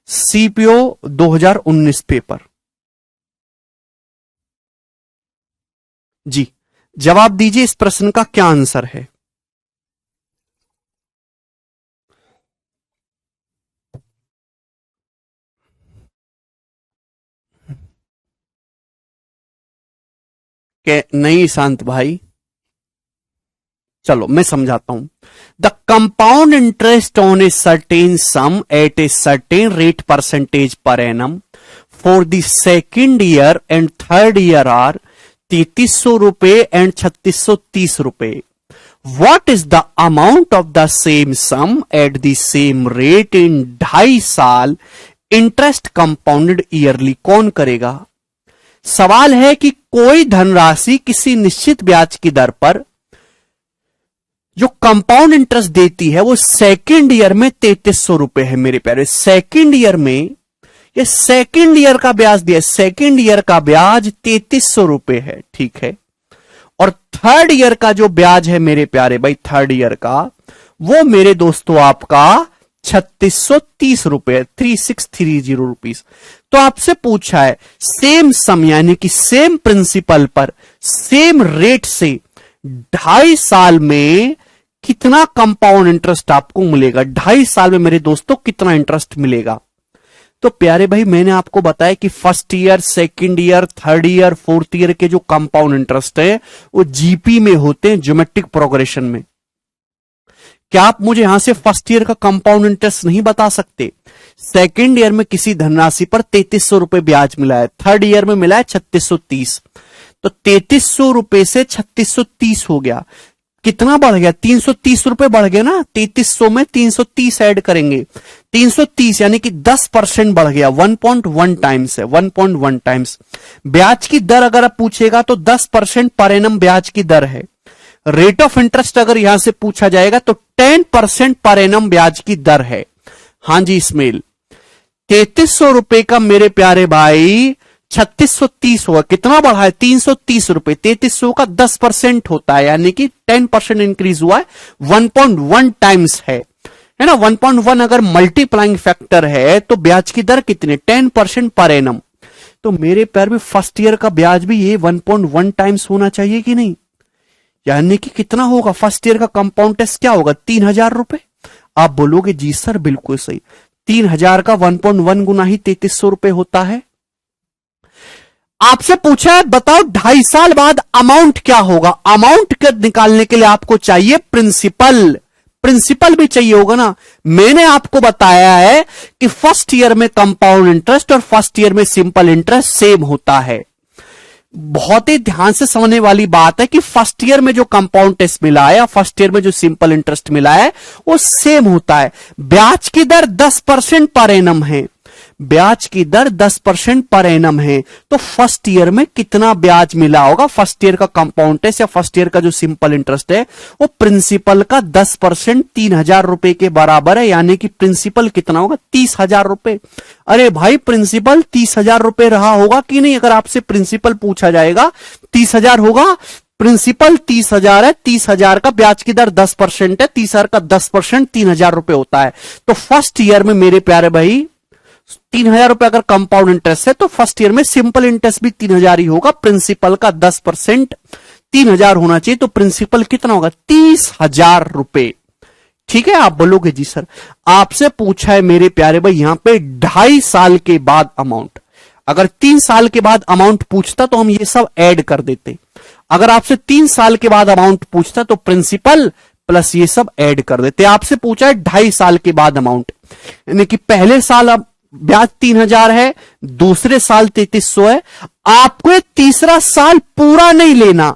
CPO 2019 paper. जी जवाब दीजिए, इस प्रश्न का क्या आंसर है? नहीं शांत भाई, चलो मैं समझाता हूं। The compound interest on a certain sum at a certain rate percentage per annum for the second year and third year are 3300 रुपए एंड 3630 रुपए। What is the amount of the same sum at the same rate in 2.5 साल इंटरेस्ट कंपाउंडेड ईयरली? कौन करेगा? सवाल है कि कोई धनराशि किसी निश्चित ब्याज की दर पर जो कंपाउंड इंटरेस्ट देती है वो सेकेंड ईयर में 3300 रुपए है मेरे प्यारे। सेकेंड ईयर में, ये सेकेंड ईयर का ब्याज दिया, सेकेंड ईयर का ब्याज 3300 रुपए है, ठीक है। और थर्ड ईयर का जो ब्याज है मेरे प्यारे भाई, थर्ड ईयर का वो मेरे दोस्तों आपका ₹3630, 3630 रुपीस। तो आपसे पूछा है सेम सम यानी कि सेम प्रिंसिपल पर सेम रेट से 2.5 साल में कितना कंपाउंड इंटरेस्ट आपको मिलेगा। 2.5 साल में मेरे दोस्तों कितना इंटरेस्ट मिलेगा। तो प्यारे भाई मैंने आपको बताया कि first year, second year, third year, fourth year के जो कंपाउंड इंटरेस्ट है वो जीपी में होते हैं, ज्योमेट्रिक प्रोग्रेशन में। क्या आप मुझे यहां से फर्स्ट ईयर का कंपाउंड इंटरेस्ट नहीं बता सकते। सेकंड ईयर में किसी धनराशि पर 3300 रुपए ब्याज मिला है, थर्ड ईयर में मिला है 3630, तो 3300 रुपए से 3630 हो गया, कितना बढ़ गया, 330 रुपए बढ़ गया ना। 3300 में 330 ऐड करेंगे, 330 यानी कि 10% बढ़ गया, 1.1 टाइम्स है, 1.1 टाइम्स। ब्याज की दर अगर आप पूछेगा तो 10% पर एनम ब्याज की दर है। रेट ऑफ इंटरेस्ट अगर यहां से पूछा जाएगा तो 10% पर एनम ब्याज की दर है। हां जी इस्माइल, 3300 रुपए का मेरे प्यारे भाई 3630 होगा, कितना बढ़ा है, 330 रुपए। 3300 का 10% होता है यानी कि 10% इंक्रीज हुआ है, 1.1 टाइम्स है ना। 1.1 अगर मल्टीप्लाइंग फैक्टर है तो ब्याज की दर कितनी, 10% पर एनम। तो मेरे प्यार में फर्स्ट ईयर का ब्याज भी ये 1.1 टाइम्स होना चाहिए कि नहीं। यानी कि कितना होगा, फर्स्ट ईयर का कंपाउंड टेस्ट क्या होगा, 3000 रुपए। आप बोलोगे जी सर बिल्कुल सही, 3000 का 1.1 गुना ही 3300 रुपए होता है। आपसे पूछा है बताओ 2.5 साल बाद अमाउंट क्या होगा। अमाउंट निकालने के लिए आपको चाहिए प्रिंसिपल, प्रिंसिपल भी चाहिए होगा ना। मैंने आपको बताया है कि फर्स्ट ईयर में कंपाउंड इंटरेस्ट और फर्स्ट ईयर में सिंपल इंटरेस्ट सेम होता है। बहुत ही ध्यान से समझने वाली बात है कि फर्स्ट ईयर में जो कंपाउंड टेस्ट मिला है और फर्स्ट ईयर में जो सिंपल इंटरेस्ट मिला है वो सेम होता है। ब्याज की दर 10% पर एनम है, ब्याज की दर 10% पर एनम है। तो फर्स्ट ईयर में कितना ब्याज मिला होगा, फर्स्ट ईयर का कंपाउंड टेस्ट या फर्स्ट ईयर का जो सिंपल इंटरेस्ट है वो प्रिंसिपल का 10% 3000 रुपए के बराबर है। यानी कि प्रिंसिपल कितना होगा, 30,000 रुपए। अरे भाई प्रिंसिपल 30,000 रुपए रहा होगा कि नहीं, अगर आपसे प्रिंसिपल पूछा जाएगा 30,000 होगा। प्रिंसिपल 30,000 है, 30,000 का ब्याज की दर 10% है, 30,000 का 10% 3,000 रुपए होता है। तो फर्स्ट ईयर में मेरे प्यारे भाई 3,000 रुपए अगर कंपाउंड इंटरेस्ट है तो फर्स्ट ईयर में सिंपल इंटरेस्ट भी 3,000 ही होगा। प्रिंसिपल का 10% 3,000 होना चाहिए, तो प्रिंसिपल कितना होगा, 30,000 रुपए। ठीक है, आप बोलोगे जी सर। आपसे पूछा है मेरे प्यारे भाई यहां पे 2.5 साल के बाद अमाउंट। अगर 3 साल के बाद अमाउंट पूछता तो हम ये सब ऐड कर देते। अगर आपसे 3 साल के बाद अमाउंट पूछता तो प्रिंसिपल प्लस ये सब ऐड कर देते। आपसे पूछा है 2.5 साल के बाद अमाउंट, यानी कि पहले साल अब ब्याज 3,000 है, दूसरे साल 3300 है। आपको तीसरा साल पूरा नहीं लेना,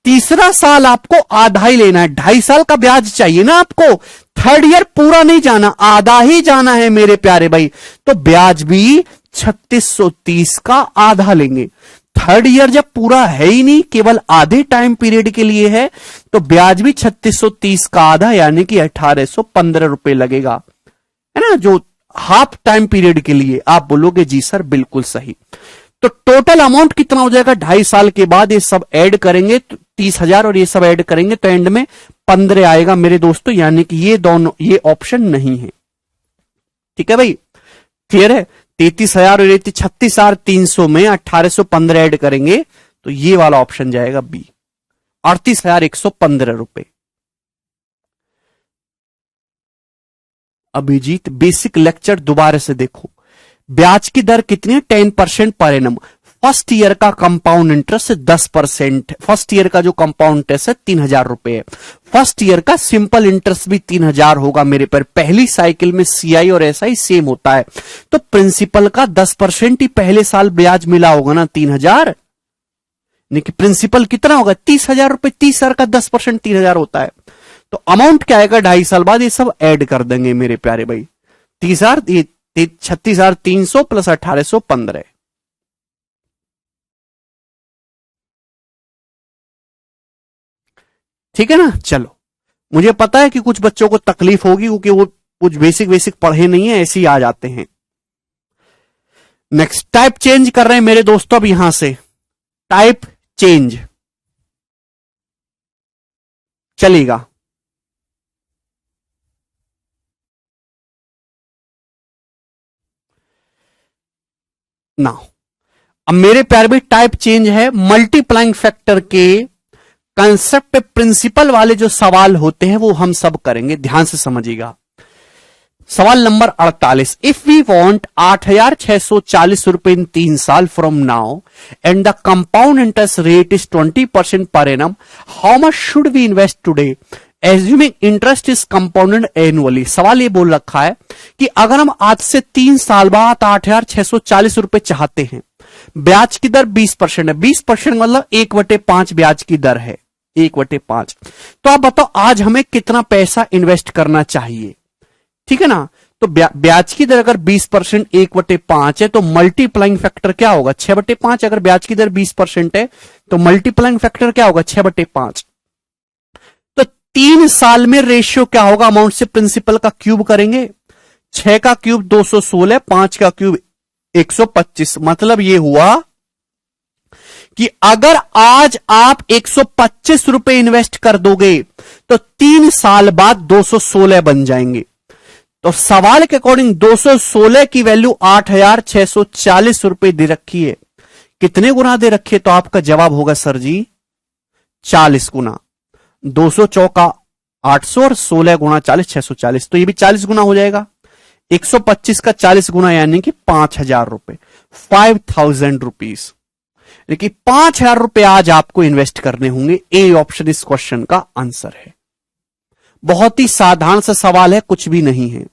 तीसरा साल आपको आधा ही लेना है। 2.5 साल का ब्याज चाहिए ना आपको, थर्ड ईयर पूरा नहीं जाना, आधा ही जाना है मेरे प्यारे भाई। तो ब्याज भी 3630 का आधा लेंगे। थर्ड ईयर जब पूरा है ही नहीं, केवल आधे टाइम पीरियड के लिए है, तो ब्याज भी 3630 का आधा यानी कि 1815 रुपए लगेगा, है ना, जो हाफ टाइम पीरियड के लिए। आप बोलोगे जी सर बिल्कुल सही। तो टोटल अमाउंट कितना हो जाएगा 2.5 साल के बाद, ये सब ऐड करेंगे तो 30,000 और ये सब ऐड करेंगे तो एंड में 15 आएगा मेरे दोस्तों। यानी कि ये दोनों, ये ऑप्शन नहीं है। ठीक है भाई, क्लियर है। 33,000 और 36,300 में 1815 ऐड करेंगे तो ये वाला ऑप्शन जाएगा बी, 38,115 रुपए। अभिजीत बेसिक लेक्चर दोबारा से देखो। ब्याज की दर कितनी है, 10% पर एनम। फर्स्ट ईयर का कंपाउंड इंटरेस्ट 10%, फर्स्ट ईयर का जो कंपाउंड इंटरेस्ट है 3,000 रुपए है। फर्स्ट ईयर का सिंपल इंटरेस्ट भी 3,000 होगा मेरे पर। पहली साइकिल में सीआई और एसआई सेम होता है, तो प्रिंसिपल का 10% ही पहले साल ब्याज मिला होगा ना, 3,000। कि प्रिंसिपल कितना होगा, 30,000 रुपए। 30,000 का 10% 3,000 होता है। तो अमाउंट क्या आएगा 2.5 साल बाद, ये सब ऐड कर देंगे मेरे प्यारे भाई। 30,000, 36,300 प्लस 1815। ठीक है ना। चलो, मुझे पता है कि कुछ बच्चों को तकलीफ होगी क्योंकि वो कुछ बेसिक बेसिक पढ़े नहीं है, ऐसे ही आ जाते हैं। नेक्स्ट टाइप चेंज कर रहे हैं मेरे दोस्तों अब यहां से, टाइप चेंज चलेगा। ना। अब मेरे प्यार में टाइप चेंज है, मल्टीप्लाइंग फैक्टर के कंसेप्ट पे प्रिंसिपल वाले जो सवाल होते हैं वो हम सब करेंगे, ध्यान से समझिएगा। सवाल नंबर 48, इफ वी वॉन्ट 8,640 रुपए इन 3 साल from now and the compound interest rate is 20% per annum, how much should we invest today assuming interest is compounded annually. सवाल ये बोल रखा है कि अगर हम आज से 3 साल बाद 8,640 रुपए चाहते हैं, ब्याज की दर 20% है, 20% मतलब 1/5 ब्याज की दर है, 1/5। तो आप बताओ आज हमें कितना पैसा इन्वेस्ट करना चाहिए, ठीक है ना। तो ब्याज की दर अगर 20% 1/5 है तो मल्टीप्लाइंग फैक्टर क्या होगा, 6/5। अगर ब्याज की दर 20% है तो मल्टीप्लाइंग फैक्टर क्या होगा, 6/5। तो 3 साल में रेशियो क्या होगा, अमाउंट से प्रिंसिपल का क्यूब करेंगे, 6 का क्यूब 216, 5 का क्यूब 125। मतलब ये हुआ कि अगर आज आप 125 रुपए इन्वेस्ट कर दोगे तो 3 साल बाद 216 बन जाएंगे। तो सवाल के अकॉर्डिंग 216 की वैल्यू 8,640 रुपए दे रखी है, कितने गुना दे रखी है, तो आपका जवाब होगा सर जी 40 गुना। 200 चौका 800 और 16 गुना 40 640, तो ये भी 40 गुना हो जाएगा। 125 का 40 गुना यानी कि 5,000 रुपए, 5,000 रुपीज। लेकिन 5,000 रुपए आज आपको इन्वेस्ट करने होंगे। ए ऑप्शन इस क्वेश्चन का आंसर है। बहुत ही साधारण सा सवाल है, कुछ भी नहीं है।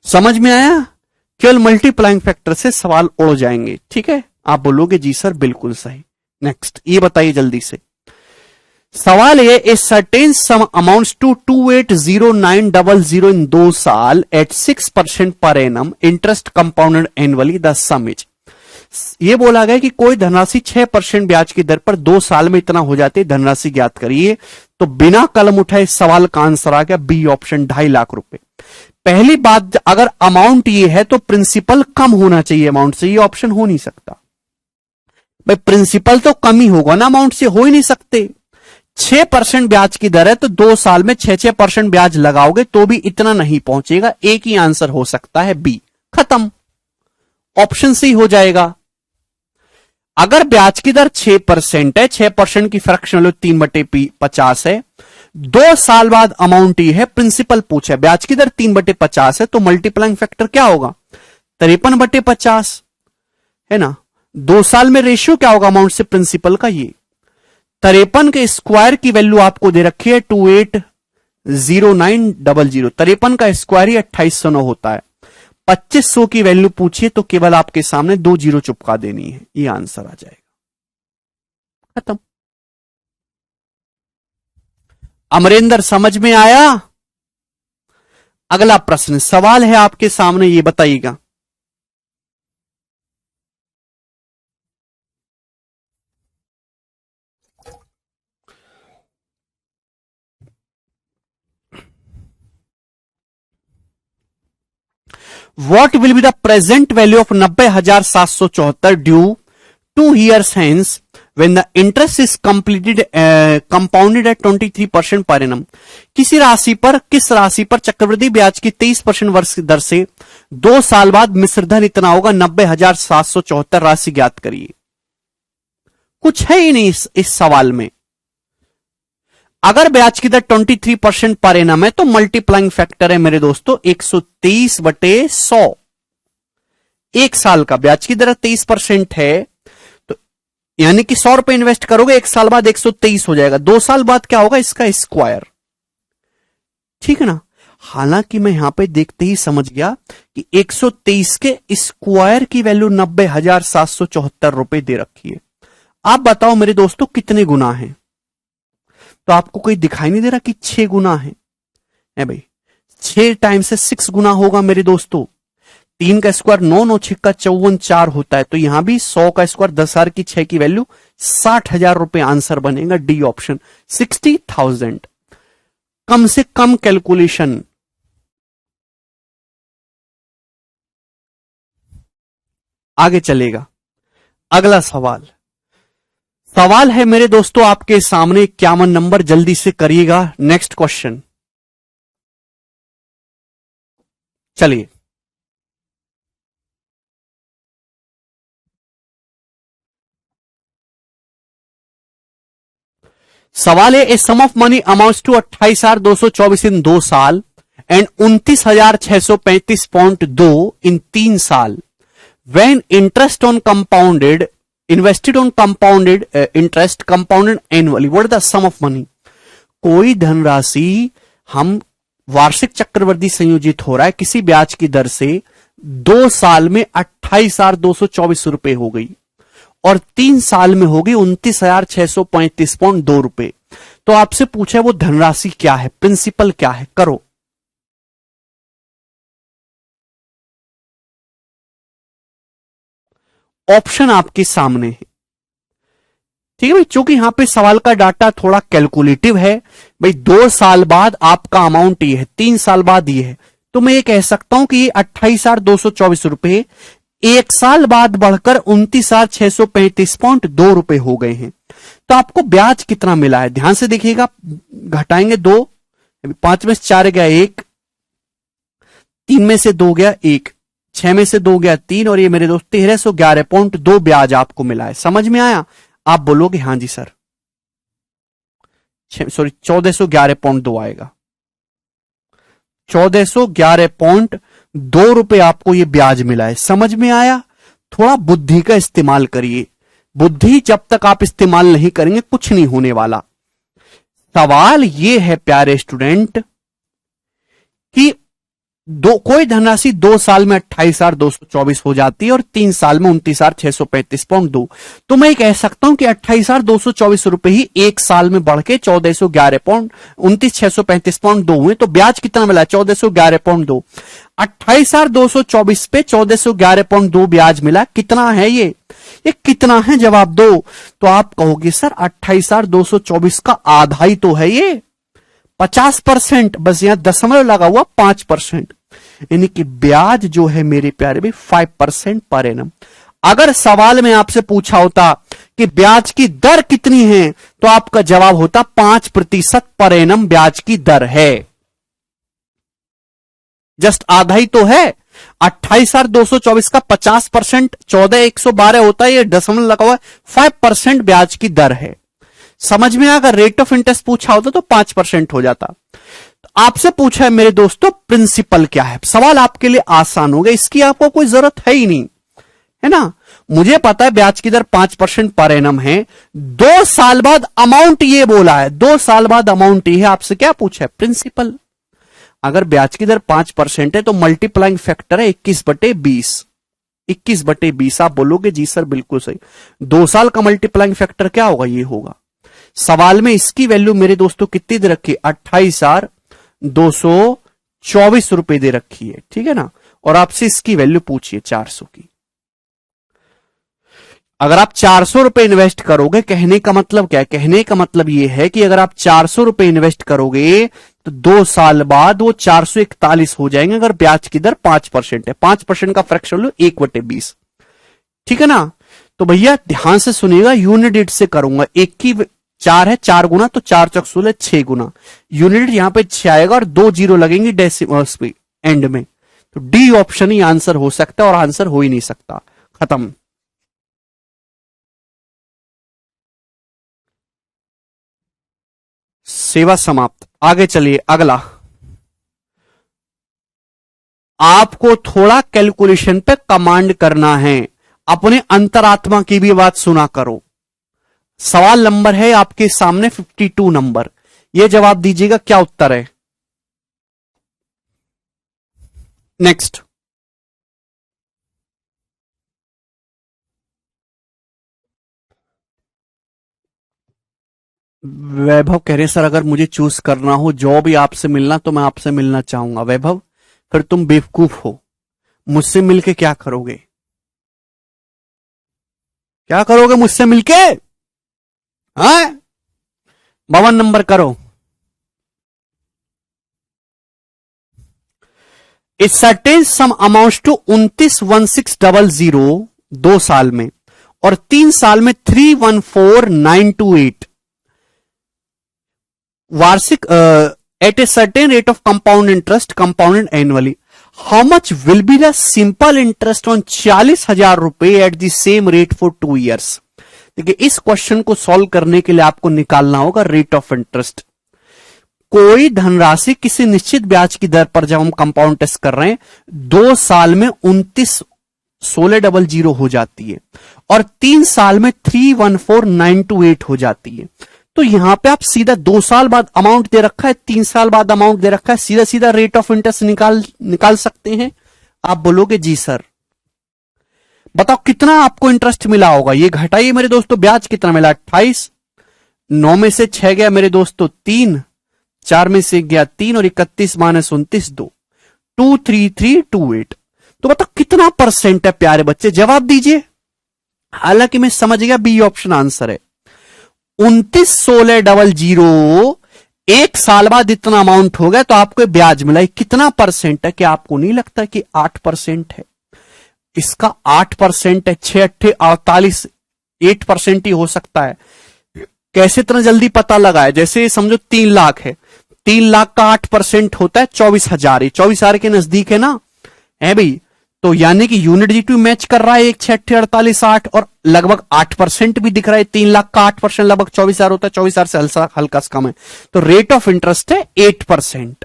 समझ में आया, केवल मल्टीप्लाइंग फैक्टर से सवाल उड़ जाएंगे, ठीक है। आप बोलोगे जी सर बिल्कुल सही। नेक्स्ट ये बताइए जल्दी से, सवाल है a certain sum amounts to 280900 in 2 साल at 6% per annum interest compounded annually, the sum is. ये बोला गया कि कोई धनराशि 6% ब्याज की दर पर 2 साल में इतना हो जाती है, धनराशि ज्ञात करिए। तो बिना कलम उठाए इस सवाल का आंसर आ गया बी ऑप्शन, 2.5 लाख रुपए। पहली बात, अगर अमाउंट ये है तो प्रिंसिपल कम होना चाहिए अमाउंट से, ये ऑप्शन हो नहीं सकता भाई, प्रिंसिपल तो कम ही होगा ना, अमाउंट से हो ही नहीं सकते। 6% ब्याज की दर है तो 2 साल में 6% ब्याज लगाओगे तो भी इतना नहीं पहुंचेगा। एक ही आंसर हो सकता है बी, खत्म, ऑप्शन सी हो जाएगा। अगर ब्याज की दर 6% है, 6% की फ्रैक्शन वैल्यू 3/50 है, 2 साल बाद अमाउंट ये है, प्रिंसिपल पूछा है, ब्याज की दर 3/50 है, तो मल्टीप्लाइंग फैक्टर क्या होगा 53/50 है ना। 2 साल में रेशियो क्या होगा अमाउंट से प्रिंसिपल का, ये 53 के स्क्वायर की वैल्यू आपको दे रखी है 280900, 53 का स्क्वायर ही 2809 होता है। 2500 की वैल्यू पूछिए तो केवल आपके सामने 2 जीरो चुपका देनी है, ये आंसर आ जाएगा, खत्म। अमरेंद्र समझ में आया। अगला प्रश्न सवाल है आपके सामने, ये बताइएगा, What will be the present value of 90,774 due 2 years hence when the interest is compounded at 23% per annum? किस राशि पर चक्रवृद्धि ब्याज की 23% वर्ष की दर से 2 साल बाद मिश्रधन इतना होगा 90,774, राशि ज्ञात करिए। कुछ है ही नहीं इस सवाल में। अगर ब्याज की दर 23% पर एनम है तो मल्टीप्लाइंग फैक्टर है मेरे दोस्तों 130/100। 1 साल का ब्याज की दर 23% है तो यानी कि 100 रुपए इन्वेस्ट करोगे, 1 साल बाद 123 हो जाएगा। 2 साल बाद क्या होगा इसका स्क्वायर, ठीक है ना। हालांकि मैं यहां पे देखते ही समझ गया कि 123 के स्क्वायर की वैल्यू 90,774 रुपए दे रखी है। आप बताओ मेरे दोस्तों कितने गुना है, तो आपको कोई दिखाई नहीं दे रहा कि 6 गुना है भाई। 6 टाइम्स से 6 गुना होगा मेरे दोस्तों। 3 का स्क्वायर 9, 9 6 का 54, 4 होता है। तो यहां भी 100 का स्क्वायर 10,000 की 6 की वैल्यू 60,000 रुपए आंसर बनेगा, डी ऑप्शन 60,000। कम से कम कैलकुलेशन। आगे चलेगा अगला सवाल है मेरे दोस्तों आपके सामने 51 नंबर, जल्दी से करिएगा। नेक्स्ट क्वेश्चन, चलिए सवाल है ए sum of money amounts to 28,224 इन 2 साल एंड 29,635.2 इन 3 साल when interest on compounded invested on compounded interest compounded annually what is the sum of money। कोई धनराशि हम वार्षिक चक्रवृद्धि संयोजित हो रहा है किसी ब्याज की दर से 2 साल में 28,224 रुपए हो गई और 3 साल में हो गई 29,635.2 रुपए। तो आपसे पूछा वो धनराशि क्या है, प्रिंसिपल क्या है, करो। ऑप्शन आपके सामने है, ठीक है भाई। चूंकि यहां पे सवाल का डाटा थोड़ा कैलकुलेटिव है भाई, 2 साल बाद आपका अमाउंट ये है, 3 साल बाद ये है, तो मैं ये कह सकता हूं कि ये 28,224 रुपए 1 साल बाद बढ़कर 29,635.2 रुपए हो गए हैं। तो आपको ब्याज कितना मिला है, ध्यान से देखिएगा। घटाएंगे 2, 5 में से 4 गया 1, 3 में से 2 गया 1, 6 में से 2 गया 3, और ये मेरे दोस्त 1311.2 ब्याज आपको मिला है। समझ में आया? आप बोलोगे हां जी सर, सॉरी 1411.2 आएगा। 1411.2 रुपए आपको ये ब्याज मिला है। समझ में आया? थोड़ा बुद्धि का इस्तेमाल करिए। बुद्धि जब तक आप इस्तेमाल नहीं करेंगे कुछ नहीं होने वाला। सवाल ये है प्यारे स्टूडेंट कि कोई धनराशि 2 साल में 28,224 हो जाती है और 3 साल में 29,635.2। तो मैं कह सकता हूं कि 28,224 रुपए ही 1 साल में बढ़ के 29,635.2 हुए। तो ब्याज कितना मिला? 1411.2। 28,224 पे 1411.2 ब्याज मिला। कितना है ये कितना है? जवाब दो। तो आप कहोगे सर 28,224 का आधा ही तो है ये, 50%। बस यहां दशमलव लगा हुआ 5%, यानी कि ब्याज जो है मेरे प्यारे भी 5% पर एनम। अगर सवाल में आपसे पूछा होता कि ब्याज की दर कितनी है तो आपका जवाब होता 5% पर एनम ब्याज की दर है। जस्ट आधा ही तो है। 28,224 का 50% 14,112 होता है, ये दशमलव लगा हुआ है, 5% ब्याज की दर है। समझ में अगर रेट ऑफ इंटरेस्ट पूछा होता तो 5% हो जाता। तो आपसे पूछा है मेरे दोस्तों प्रिंसिपल क्या है। सवाल आपके लिए आसान हो गया, इसकी आपको कोई जरूरत है ही नहीं, है ना। मुझे पता है ब्याज की दर 5% पर एनम है। 2 साल बाद अमाउंट ये बोला है, 2 साल बाद अमाउंट ये है। आपसे क्या पूछा है? प्रिंसिपल। अगर ब्याज की दर 5% है तो मल्टीप्लाइंग फैक्टर है 21/20। 21/20 आप बोलोगे जी सर बिल्कुल सही। 2 साल का मल्टीप्लाइंग फैक्टर क्या होगा? ये होगा। सवाल में इसकी वैल्यू मेरे दोस्तों कितनी दे रखी है? 28,224 रुपए दे रखी है, ठीक है ना। और आपसे इसकी वैल्यू पूछिए 400 की। अगर आप 400 रुपए इन्वेस्ट करोगे, कहने का मतलब क्या है? कहने का मतलब यह है कि अगर आप 400 रुपए इन्वेस्ट करोगे तो 2 साल बाद वो 441 हो जाएंगे, अगर ब्याज की दर 5% है। 5% का फ्रैक्शन लो 1/20, ठीक है ना। तो भैया ध्यान से सुनिएगा, यूनिट से करूंगा। 1 की 4 है, 4 गुना, तो 4 चौक 16, 6 गुना। यूनिट यहां पे 6 आएगा और 2 जीरो लगेंगे डेसिमल्स पे एंड में। तो डी ऑप्शन ही आंसर हो सकता है, और आंसर हो ही नहीं सकता। खत्म। सेवा समाप्त। आगे चलिए अगला। आपको थोड़ा कैलकुलेशन पे कमांड करना है, अपने अंतरात्मा की भी बात सुना करो। सवाल नंबर है आपके सामने 52 नंबर। यह जवाब दीजिएगा क्या उत्तर है। नेक्स्ट। वैभव कह रहे सर अगर मुझे चूज करना हो जॉब या आपसे मिलना तो मैं आपसे मिलना चाहूंगा। वैभव फिर तुम बेवकूफ हो, मुझसे मिलके क्या करोगे? क्या करोगे मुझसे मिलके? हाँ 52 नंबर करो। A certain sum amounts to 29,1600 2 साल में, और 3 साल में 314,928 वार्षिक at a certain rate of compound interest compounded annually. How much will be the simple interest on 40,000 रुपए at the same rate for 2 years। देखिए, इस क्वेश्चन को सॉल्व करने के लिए आपको निकालना होगा रेट ऑफ इंटरेस्ट। कोई धनराशि किसी निश्चित ब्याज की दर पर जब हम कंपाउंड टेस्ट कर रहे हैं 2 साल में 29,1600 हो जाती है और 3 साल में 314928 हो जाती है। तो यहां पे आप सीधा 2 साल बाद अमाउंट दे रखा है, 3 साल बाद अमाउंट दे रखा है, सीधा सीधा रेट ऑफ इंटरेस्ट निकाल सकते हैं। आप बोलोगे जी सर। बताओ कितना आपको इंटरेस्ट मिला होगा, ये घटाइए मेरे दोस्तों। ब्याज कितना मिला? 28, 9 में से 6 गया मेरे दोस्तों 3, 4 में से गया 3 और 31 माइनस 29 2, 23328। तो बताओ कितना परसेंट है प्यारे बच्चे, जवाब दीजिए। हालांकि मैं समझ गया बी ऑप्शन आंसर है। 29,1600 एक साल बाद इतना अमाउंट हो गया तो आपको ब्याज मिला। कितना परसेंट है? क्या आपको नहीं लगता कि 8% है? इसका 8% है, 6 8 48, 8% ही हो सकता है। कैसे इतना जल्दी पता लगा है? जैसे समझो 3 लाख है, 3 लाख का 8% होता है 24,000 ही, 24,000 के नजदीक है ना, है भाई। तो यानी कि यूनिट जी2 मैच कर रहा है 1 6 8 48 8 और लगभग 8% भी दिख रहा है। 3 लाख का 8% लगभग 24,000 होता है, 24,000 से हल्का सा कम है। तो रेट ऑफ इंटरेस्ट है 8%।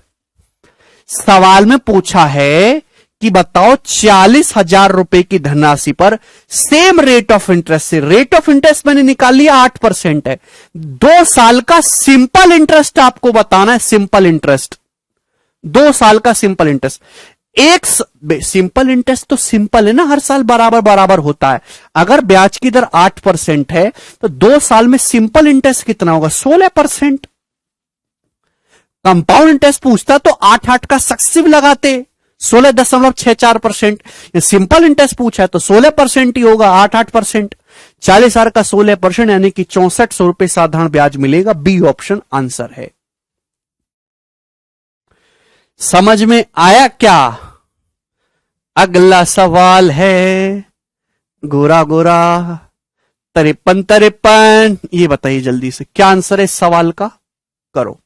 सवाल में पूछा है कि बताओ 40,000 रुपए की धनराशि पर सेम रेट ऑफ इंटरेस्ट से, रेट ऑफ इंटरेस्ट मैंने निकाल लिया 8% है, 2 साल का सिंपल इंटरेस्ट आपको बताना है। सिंपल इंटरेस्ट 2 साल का सिंपल इंटरेस्ट, एक सिंपल इंटरेस्ट तो सिंपल है ना, हर साल बराबर बराबर होता है। अगर ब्याज की दर 8% है तो 2 साल में सिंपल इंटरेस्ट कितना होगा? 16%। कंपाउंड इंटरेस्ट पूछता तो 8 का सक्सेसिव लगाते, 16.64%। सिंपल इंटरेस्ट पूछा है तो 16% ही होगा, 8%। 40,000 का 16% यानी कि 6400 रुपए साधारण ब्याज मिलेगा। बी ऑप्शन आंसर है। समझ में आया क्या? अगला सवाल है गोरा गोरा 53 ये बताइए जल्दी से क्या आंसर है इस सवाल का, करो।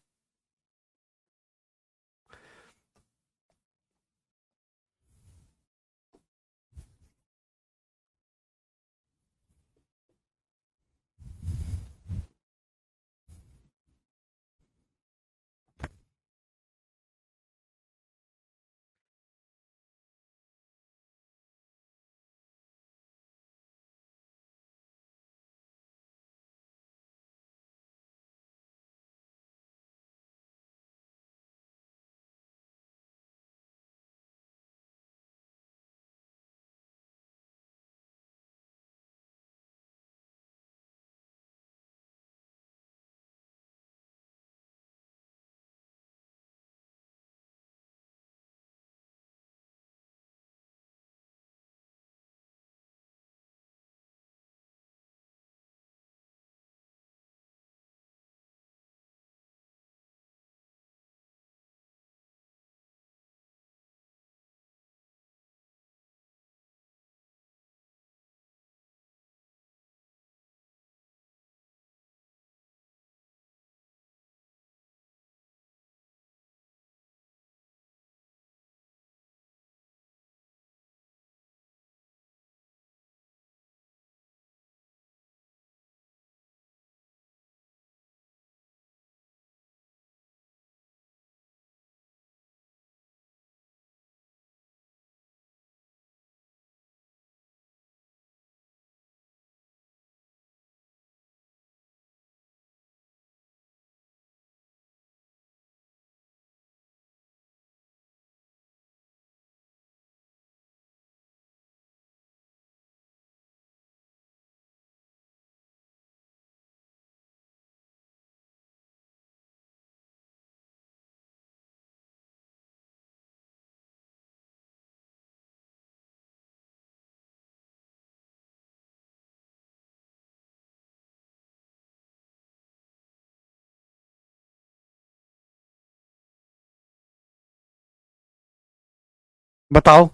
बताओ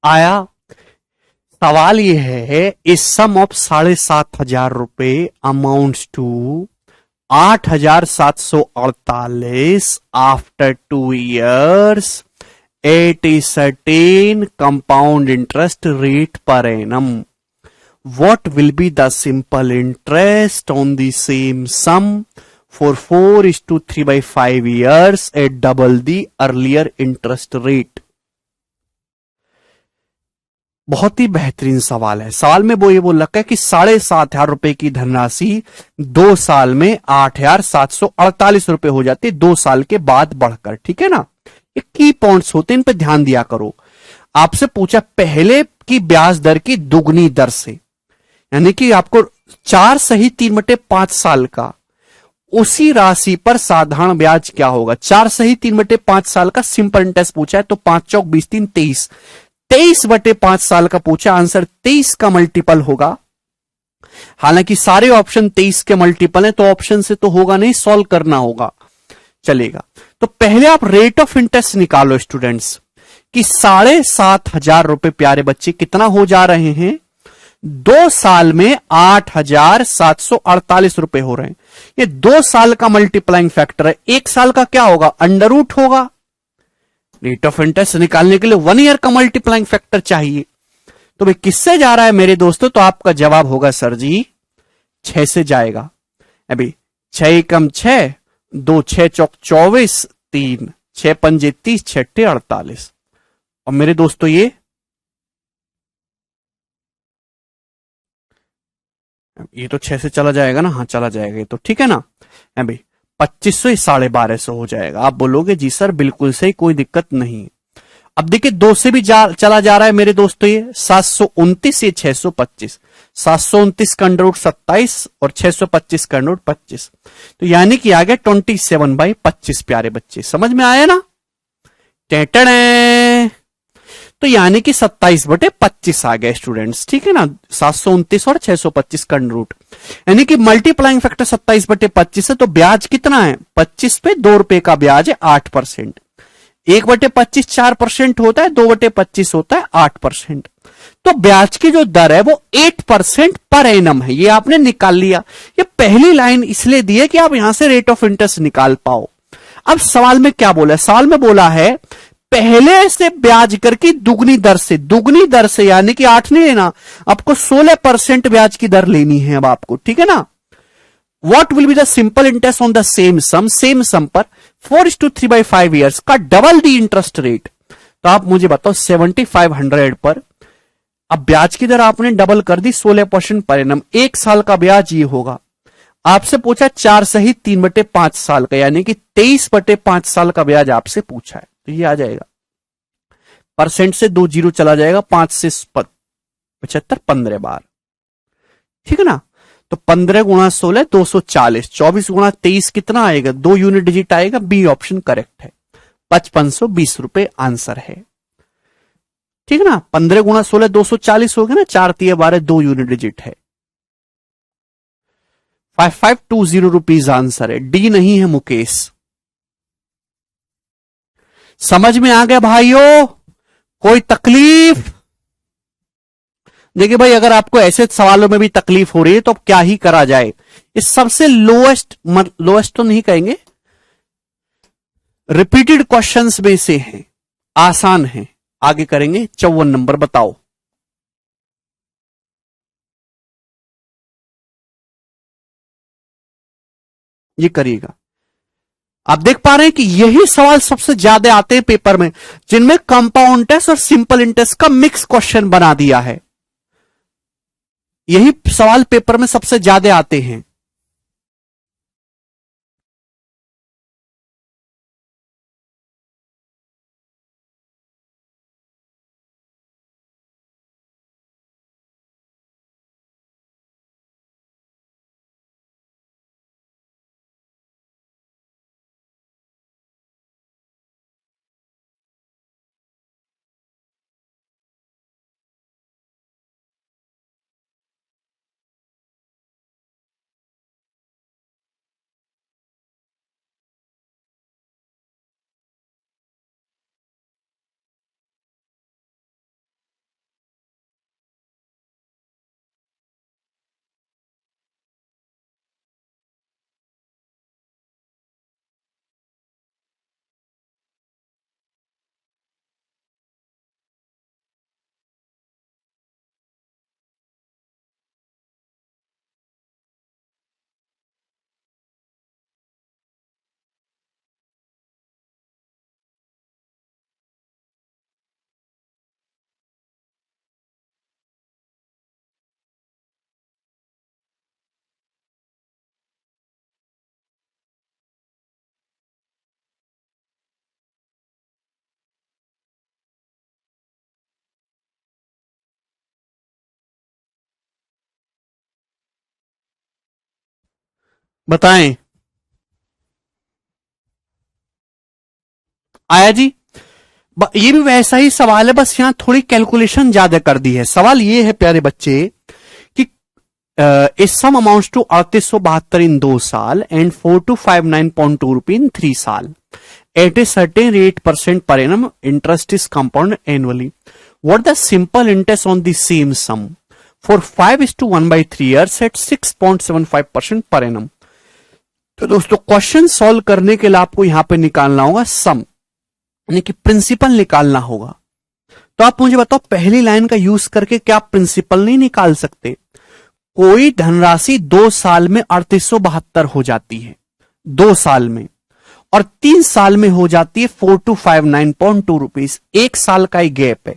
आया? सवाल ये है, इस सम ऑफ 7,500 रुपए amounts to 8,748 after 2 years at a certain compound interest rate per annum. what will be the simple interest on the same sum for 4:3/5 years at double the earlier interest rate? बहुत ही बेहतरीन सवाल है। सवाल में वो ये बोल रखा है कि 7,500 रुपए की धनराशि 2 साल में 8,748 रुपए हो जाती है, 2 साल के बाद बढ़कर। ठीक है ना, ये की पॉइंट्स होते हैं, इन पे ध्यान दिया करो। आपसे पूछा पहले की ब्याज दर की दुगनी दर से, यानी कि आपको 4/3/5 साल का उसी राशि पर साधारण ब्याज क्या होगा। 4/3/5 साल का सिंपल इंटरेस्ट पूछा है, तो 5 चौक 20 3 23, 23/5 साल का पूछा, आंसर 23 का मल्टीपल होगा। हालांकि सारे ऑप्शन 23 के मल्टीपल हैं, तो ऑप्शन से तो होगा नहीं, सॉल्व करना होगा। चलेगा, तो पहले आप रेट ऑफ इंटरेस्ट निकालो स्टूडेंट्स कि 7,500 प्यारे बच्चे कितना हो जा रहे हैं, 2 साल में 8,748 हो रहे हैं। ये 2 साल का मल्टीप्लाइंग फैक्टर है, 1 साल का क्या होगा, अंडर रूट होगा। रेट ऑफ इंटरेस्ट निकालने के लिए 1 ईयर का मल्टीप्लाइंग फैक्टर चाहिए। तो भाई किससे जा रहा है मेरे दोस्तों, तो आपका जवाब होगा सर जी 6 से जाएगा। अभी 6 कम 6, 2 6 चौक 24, 3 6 पंजे 30, 6 48। और मेरे दोस्तों ये तो 6 से चला जाएगा ना, हाँ चला जाएगा ये तो, ठीक है ना। अभी 2500 1250 हो जाएगा। आप बोलोगे जी सर बिल्कुल सही, कोई दिक्कत नहीं। अब देखिए 2 से भी चला जा रहा है मेरे दोस्तों, ये 729, ये 625, 729 का अंडर रूट 27 और 625 का अंडर रूट 25, तो यानी कि आ गया 27/25 प्यारे बच्चे, समझ में आया ना। टेटड़े, तो यानी कि 27/25 आ गया स्टूडेंट्स, ठीक है ना। 729 और 625 का अंडर रूट, यानी कि मल्टीप्लाइंग फैक्टर 27/25 है, तो ब्याज कितना है, 25 पे 2 रुपए का ब्याज है 8%। 1/25 4% होता है, 2/25 होता है 8%। तो ब्याज की जो दर है वो 8% पर एनम है, ये आपने निकाल लिया। ये पहली लाइन इसलिए दी है कि आप यहां से रेट ऑफ इंटरेस्ट निकाल पाओ। अब सवाल में क्या बोला है, सवाल में बोला है पहले से ब्याज कर की दुगनी दर से यानी कि 8 नहीं लेना, आपको 16% ब्याज की दर लेनी है अब आपको, ठीक है ना। What will be the simple interest on the same sum पर 4:3/5 years का डबल दी इंटरेस्ट रेट। तो आप मुझे बताओ 7,500 पर अब ब्याज की दर आपने डबल कर दी 16% पर एनम, 1 साल का ब्याज ये होगा। आपसे पूछा 4/3/5 साल का, यानी कि 23/5 साल का ब्याज आपसे पूछा है, तो ये आ जाएगा। परसेंट से 2 जीरो चला जाएगा, 5 से 75 15 बार, ठीक है ना। तो 15 गुणा 16 240, 24 गुणा 23 कितना आएगा, 2 यूनिट डिजिट आएगा, बी ऑप्शन करेक्ट है, 5520 आंसर है, ठीक है ना। 15 गुणा 16 240 हो गया ना, 4 3 12, 2 यूनिट डिजिट है, 5520 आंसर है, डी नहीं है मुकेश। समझ में आ गया भाइयों, कोई तकलीफ। देखिए भाई अगर आपको ऐसे सवालों में भी तकलीफ हो रही है तो अब क्या ही करा जाए। इस सबसे लोएस्ट तो नहीं कहेंगे, रिपीटेड क्वेश्चंस में से हैं, आसान है। आगे करेंगे 54 नंबर, बताओ। ये करिएगा। आप देख पा रहे हैं कि यही सवाल सबसे ज्यादा आते हैं पेपर में, जिनमें कंपाउंड इंटरेस्ट और सिंपल इंटरेस्ट का मिक्स क्वेश्चन बना दिया है। यही सवाल पेपर में सबसे ज्यादा आते हैं। बताएं, आया जी? ये भी वैसा ही सवाल है, बस यहां थोड़ी कैलकुलेशन ज्यादा कर दी है। सवाल ये है प्यारे बच्चे कि इस सम अमाउंट्स टू 3872 इन 2 साल एंड 4259.2 रुपी इन 3 साल at a certain rate percent per annum, interest is compound annually. What the simple interest on the same sum for 5:1/3 years at 6.75% per annum. तो दोस्तों क्वेश्चन सॉल्व करने के लिए आपको यहां पे निकालना होगा सम, यानी कि प्रिंसिपल निकालना होगा। तो आप मुझे बताओ, पहली लाइन का यूज करके क्या आप प्रिंसिपल नहीं निकाल सकते? कोई धनराशि 2 साल में 3872 हो जाती है, 2 साल में, और 3 साल में हो जाती है 4259.2 रुपीज। 1 साल का ही गैप है।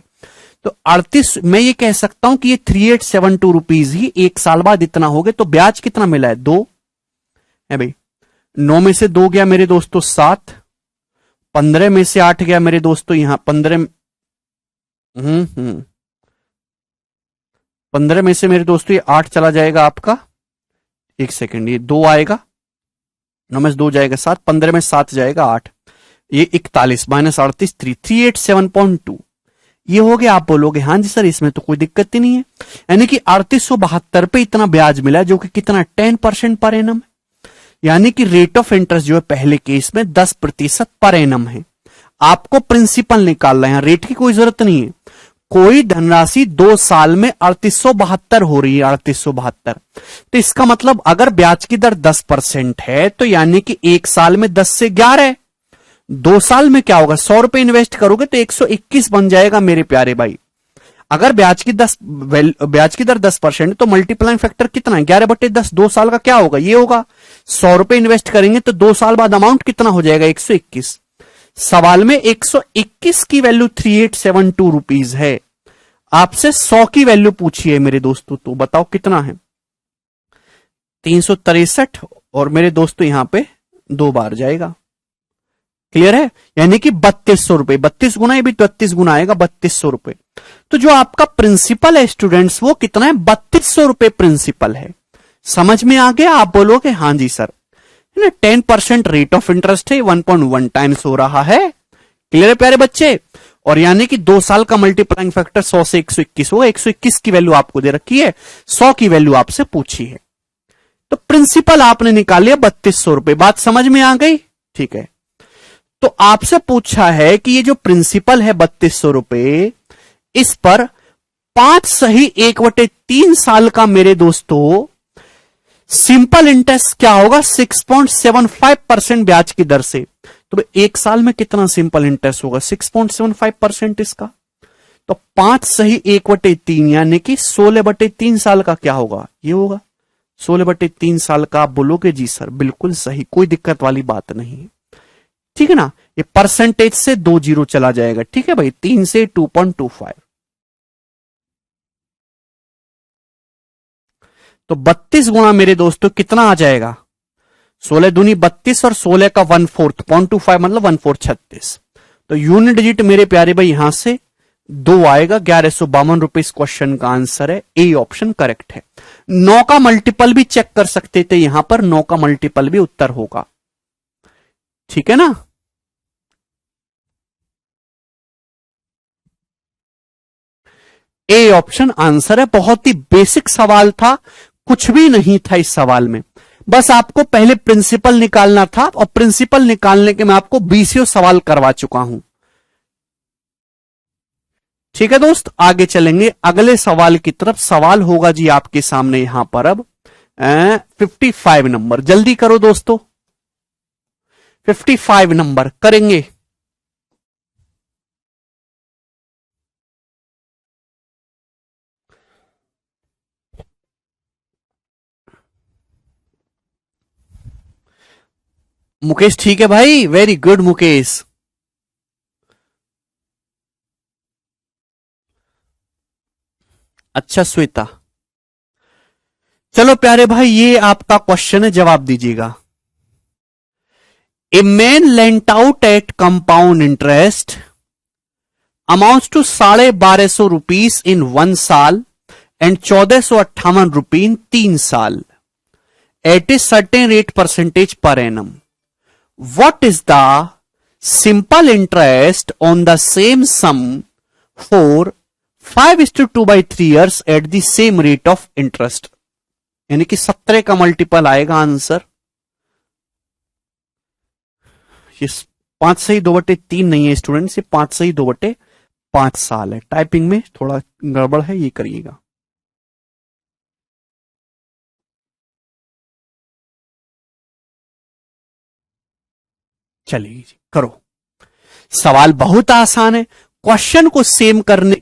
तो 38, मैं ये कह सकता हूं कि ये 3872 रुपीज ही 1 साल बाद इतना हो गए। तो ब्याज कितना मिला है? 2 है भाई। 9 में से 2 गया मेरे दोस्तों 7, 15 में से 8 गया मेरे दोस्तों यहां 15 15 में से मेरे दोस्तों ये 8 चला जाएगा आपका, एक सेकंड, ये 2 आएगा, 9 में से 2 जाएगा 7, 15 में 7 जाएगा 8, ये 41 माइनस 38 387.2 ये हो गया। आप बोलोगे हाँ जी सर इसमें तो कोई दिक्कत ही नहीं है, यानी कि 3872 पे इतना ब्याज मिला जो कि कितना 10% पर एनम, यानी कि रेट ऑफ इंटरेस्ट जो है पहले केस में 10% पर एनम है। आपको प्रिंसिपल निकालना है, रेट की कोई जरूरत नहीं है। कोई धनराशि 2 साल में 3872 हो रही है, 3872, तो इसका मतलब अगर ब्याज की दर 10% है तो यानी कि 1 साल में 10 से 11, 2 साल में क्या होगा? 100 रुपए इन्वेस्ट करोगे तो 121 बन जाएगा मेरे प्यारे भाई। अगर ब्याज की दर 10% तो मल्टीप्लाइंग फैक्टर कितना है? 11/10। 2 साल का क्या होगा? ये होगा 100 रुपए इन्वेस्ट करेंगे तो 2 साल बाद अमाउंट कितना हो जाएगा? 121। सवाल में 121 की वैल्यू 3872 रुपीज है। आपसे 100 की वैल्यू पूछी है मेरे दोस्तों, तो बताओ कितना है? 363, और मेरे दोस्तों यहां पे 2 बार जाएगा। क्लियर है? यानी कि 3200 रुपए, 32 गुना, ये भी 32 गुना आएगा, 3200 रुपए। तो जो आपका प्रिंसिपल है स्टूडेंट्स वो कितना है? 3200 रुपए प्रिंसिपल है। समझ में आ गया? आप बोलोगे हाँ जी सर, 10% रेट ऑफ इंटरेस्ट है, 1.1 टाइम्स हो रहा है। क्लियर है प्यारे बच्चे? और यानी कि 2 साल का मल्टीप्लाइंग फैक्टर 100 से 121 होगा। 121 की वैल्यू आपको दे रखी है, 100 की वैल्यू आपसे पूछी है, तो प्रिंसिपल आपने निकाल लिया 3200 रुपए। बात समझ में आ गई? ठीक है। तो आपसे पूछा है कि ये जो प्रिंसिपल है 3200 रुपए, इस पर 5 सही 1/3 साल का मेरे दोस्तों सिंपल इंटरेस्ट क्या होगा? 6.75% ब्याज की दर से। तो 1 साल में कितना सिंपल इंटरेस्ट होगा? 6.75% इसका। तो 5 सही 1/3 यानी कि 16/3 साल का क्या होगा? ये होगा 16/3 साल का। आप बोलोगे जी सर बिल्कुल सही, कोई दिक्कत वाली बात नहीं है। ठीक है ना? ये परसेंटेज से 2 जीरो चला जाएगा। ठीक है भाई, 3 से 2.25, तो 32 गुणा मेरे दोस्तों कितना आ जाएगा? 16 दूनी 32 और 16 का 1/4 0.25 मतलब 1/4 36। तो यूनिट डिजिट मेरे प्यारे भाई यहां से 2 आएगा। 1152 रुपए इस क्वेश्चन का आंसर है। ए ऑप्शन करेक्ट है। 9 का मल्टीपल भी चेक कर सकते थे, यहां पर 9 का मल्टीपल भी उत्तर होगा। ठीक है ना? ए ऑप्शन आंसर है। बहुत ही बेसिक सवाल था, कुछ भी नहीं था इस सवाल में, बस आपको पहले प्रिंसिपल निकालना था, और प्रिंसिपल निकालने के मैं आपको 20 सवाल करवा चुका हूं। ठीक है दोस्त, आगे चलेंगे अगले सवाल की तरफ। सवाल होगा जी आपके सामने यहां पर अब 55 नंबर। जल्दी करो दोस्तों, 55 नंबर करेंगे। मुकेश ठीक है भाई, वेरी गुड मुकेश। अच्छा श्वेता, चलो प्यारे भाई ये आपका क्वेश्चन है, जवाब दीजिएगा। A man lent out at compound interest amounts to 1250 rupees in 1 साल एंड 1458 रुपी इन 3 साल at a certain rate percentage per annum, what is the simple interest on the same sum for 5:2/3 years at the same rate of interest? यानी कि 17 का मल्टीपल आएगा आंसर। ये 5/2/3 नहीं है स्टूडेंट्स, ये 5/2/5 साल है। टाइपिंग में थोड़ा गड़बड़ है, ये करिएगा। चलिए जी, करो। सवाल बहुत आसान है। क्वेश्चन को सेम करने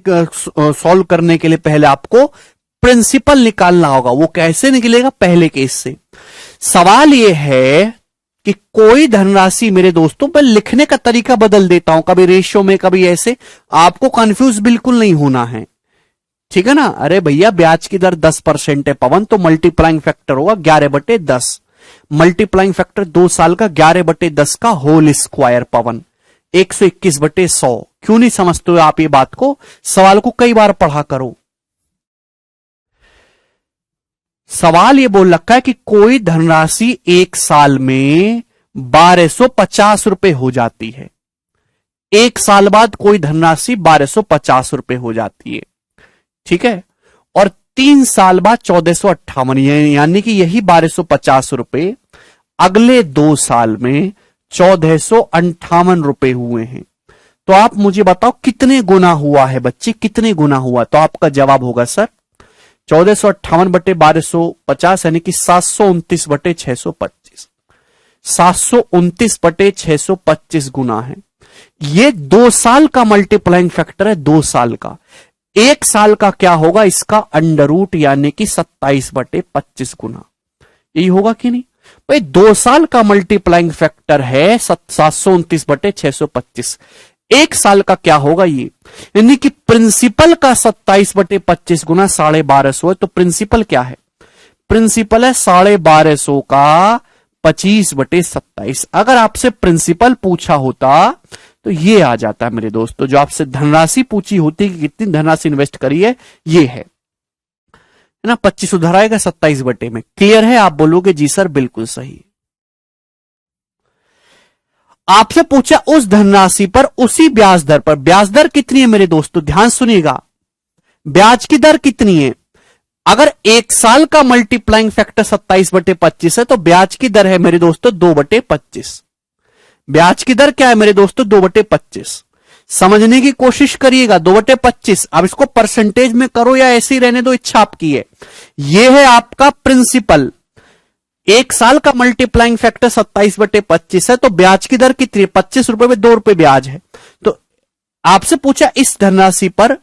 सॉल्व करने के लिए पहले आपको प्रिंसिपल निकालना होगा। वो कैसे निकलेगा? पहले केस से। सवाल यह है कि कोई धनराशि, मेरे दोस्तों, मैं लिखने का तरीका बदल देता हूं, कभी रेशियो में कभी ऐसे, आपको कंफ्यूज बिल्कुल नहीं होना है, ठीक है ना। अरे भैया ब्याज की दर 10% है पवन, तो मल्टीप्लाइंग फैक्टर होगा 11/10। मल्टीप्लाइंग फैक्टर 2 साल का 11/10 का होल स्क्वायर पवन, 121/100। क्यों नहीं समझते हो आप ये बात को? सवाल को कई बार पढ़ा करो। सवाल ये बोल रखा है कि कोई धनराशि 1 साल में 1250 रुपए हो जाती है। 1 साल बाद कोई धनराशि 1250 रुपए हो जाती है, ठीक है। और 3 साल बाद 1458, यानी कि यही 1250 रुपए अगले 2 साल में 1458 रुपए हुए हैं। तो आप मुझे बताओ कितने गुना हुआ है बच्चे, कितने गुना हुआ? तो आपका जवाब होगा सर 1458/1250, यानी कि 729/625। 729/625 गुना है। ये 2 साल का मल्टीप्लाइंग फैक्टर है, 2 साल का। 1 साल का क्या होगा? इसका अंडर रूट, यानी कि 27/25 गुना। यही होगा कि नहीं भाई? 2 साल का मल्टीप्लाइंग फैक्टर है 729/625। 1 साल का क्या होगा ये? यानी कि प्रिंसिपल का 27/25 गुना 1250 है। तो प्रिंसिपल क्या है? प्रिंसिपल है 1250 का 25/27। अगर आपसे प्रिंसिपल पूछा होता तो ये आ जाता है मेरे दोस्तों। जो आपसे धनराशि पूछी होती कि कितनी धनराशि इन्वेस्ट करी है, ये है ना। 25 उधर आएगा 27 में। क्लियर है? आप बोलोगे जी सर बिल्कुल सही। आपसे पूछा उस धनराशि पर उसी ब्याज दर पर, ब्याज दर कितनी है मेरे दोस्तों? ध्यान सुनिएगा, ब्याज की दर कितनी है? अगर 1 साल का मल्टीप्लाइंग फैक्टर 27/25 है तो ब्याज की दर है मेरे दोस्तों 2/25। ब्याज की दर क्या है मेरे दोस्तों? 2/25। समझने की कोशिश करिएगा, 2/25। अब इसको परसेंटेज में करो या ऐसे ही रहने दो, इच्छा आपकी है। यह है आपका प्रिंसिपल। 1 साल का मल्टीप्लाइंग फैक्टर 27/25 है, तो ब्याज की दर कितनी है? 25 रुपए में 2 रुपए ब्याज है। तो आपसे पूछा इस धनराशि पर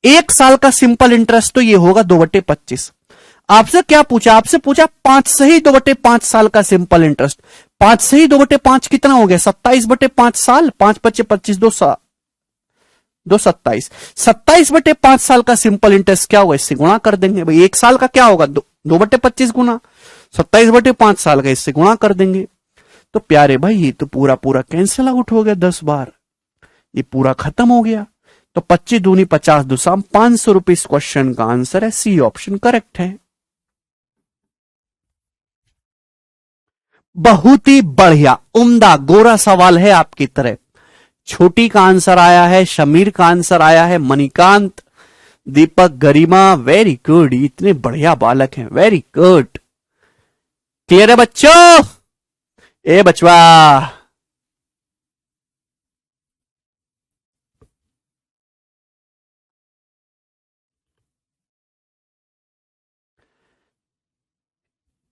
1 साल का सिंपल इंटरेस्ट, तो ये होगा 2/25। आपसे क्या पूछा? आपसे पूछा 5 से ही 2/5 साल का सिंपल इंटरेस्ट। 5 से ही 2/5 कितना हो गया? 27/5 साल। 5×5 = 25, 2 27। 27/5 साल का सिंपल इंटरेस्ट क्या होगा? इससे गुणा कर देंगे भाई। 1 साल का क्या होगा? 2/25 गुना 27/5 साल का, इससे गुणा कर देंगे। तो प्यारे भाई ये तो पूरा पूरा कैंसिल आउट हो गया 10 बार, ये पूरा खत्म हो गया। तो 25 दूनी 50, 2 500 रुपए इस क्वेश्चन का आंसर है। सी ऑप्शन करेक्ट है। बहुत ही बढ़िया, उम्दा, गोरा सवाल है आपकी तरह। छोटी का आंसर आया है, शमीर का आंसर आया है, मणिकांत, दीपक, गरिमा, वेरी गुड। इतने बढ़िया बालक हैं, वेरी गुड। क्लियर है बच्चों? ए बचवा,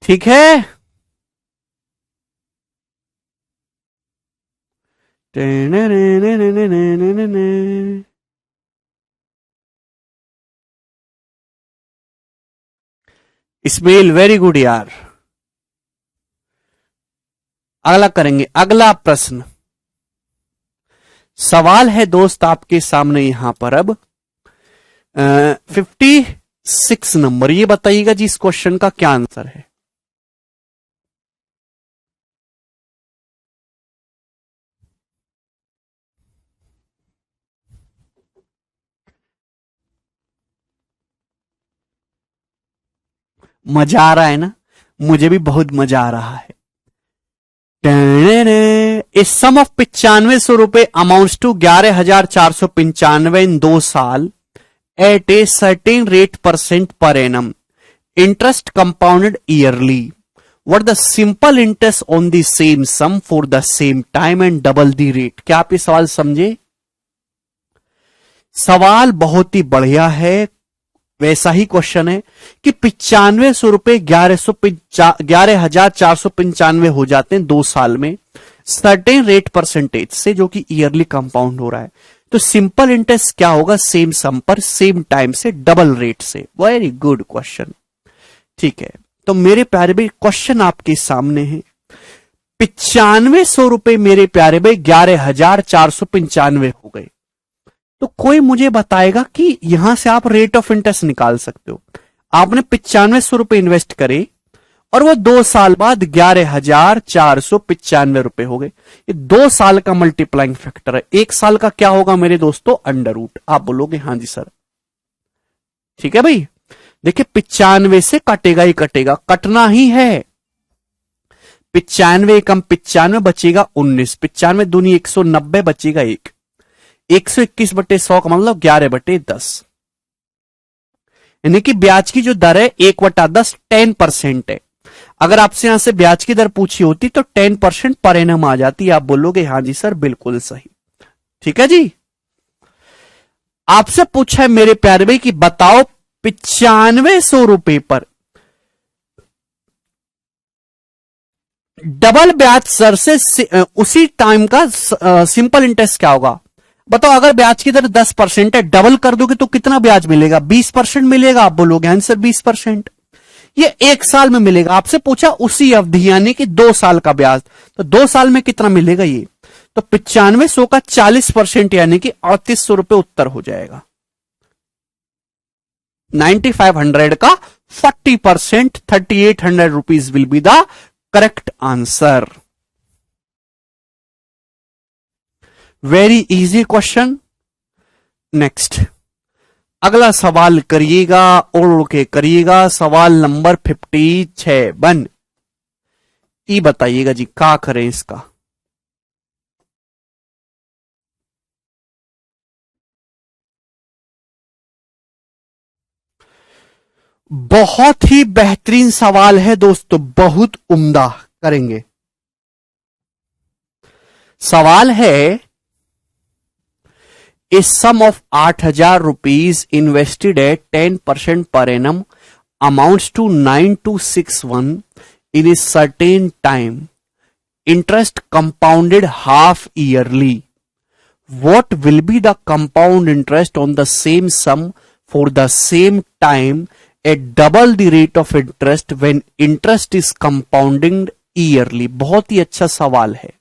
ठीक है। इस्माइल वेरी गुड यार। अगला करेंगे, अगला प्रश्न। सवाल है दोस्त आपके सामने यहां पर अब 56 नंबर। ये बताइएगा जी इस क्वेश्चन का क्या आंसर है। मजा आ रहा है ना? मुझे भी बहुत मजा आ रहा है। इस सम ऑफ 9500 रुपए अमाउंट्स टू 11,495 इन 2 साल at a certain rate % per annum, interest compounded yearly, what the simple interest on the same sum for the same time and double the rate. क्या आप ये सवाल समझे? सवाल बहुत ही बढ़िया है। वैसा ही क्वेश्चन है कि 9500 रुपए 11,495 हो जाते हैं 2 साल में सर्टेन रेट % से, जो कि ईयरली कंपाउंड हो रहा है। तो सिंपल इंटरेस्ट क्या होगा? सेम सम पर सेम टाइम से डबल रेट से। Very good question. ठीक है, तो मेरे प्यारे भाई क्वेश्चन आपके सामने है। 9500 मेरे प्यारे भाई 11,495 हो गए। तो कोई मुझे बताएगा कि यहां से आप रेट ऑफ इंटरेस्ट निकाल सकते हो। आपने 9500 इन्वेस्ट करे और वो 2 साल बाद 11,495 रुपए हो गए। ये 2 साल का मल्टीप्लाइंग फैक्टर है। 1 साल का क्या होगा मेरे दोस्तों? Under root. आप बोलोगे हाँ जी सर। ठीक है भाई, देखिए 95 से कटेगा ही कटेगा, कटना ही है। 95 कम 95 बचेगा 19, 95 दूनी 190 बचेगा 1, 121/100 का मतलब 11/10, यानी कि ब्याज की जो दर है 1/10 10% है। अगर आपसे यहां से ब्याज की दर पूछी होती तो 10% पर एनम आ जाती। आप बोलोगे हाँ जी सर बिल्कुल सही। ठीक है जी। आपसे पूछा है मेरे प्यारे भाई कि बताओ 9500 पर डबल ब्याज दर से उसी टाइम का सिंपल इंटरेस्ट क्या होगा? बताओ, अगर ब्याज की दर 10% है, डबल कर दोगे तो कितना ब्याज मिलेगा? 20% मिलेगा। आप बोलोगे आंसर 20%। ये 1 साल में मिलेगा। आपसे पूछा उसी अवधि यानी कि 2 साल का ब्याज, तो 2 साल में कितना मिलेगा ये? तो 9500 का 40% यानी कि 3800 रुपए उत्तर हो जाएगा। 9500 का 40% 3800 rupees will be the correct answer. Very easy question. Next अगला सवाल करिएगा और के करिएगा। सवाल नंबर 57। ये बताइएगा जी क्या करें इसका। बहुत ही बेहतरीन सवाल है दोस्तों, बहुत उम्दा। करेंगे। सवाल है a sum of 8,000 rupees invested at 10% per annum amounts to 9261 in a certain time. Interest compounded half yearly. What will be the compound interest on the same sum for the same time at double the rate of interest when interest is compounding yearly? बहुत ही अच्छा सवाल है।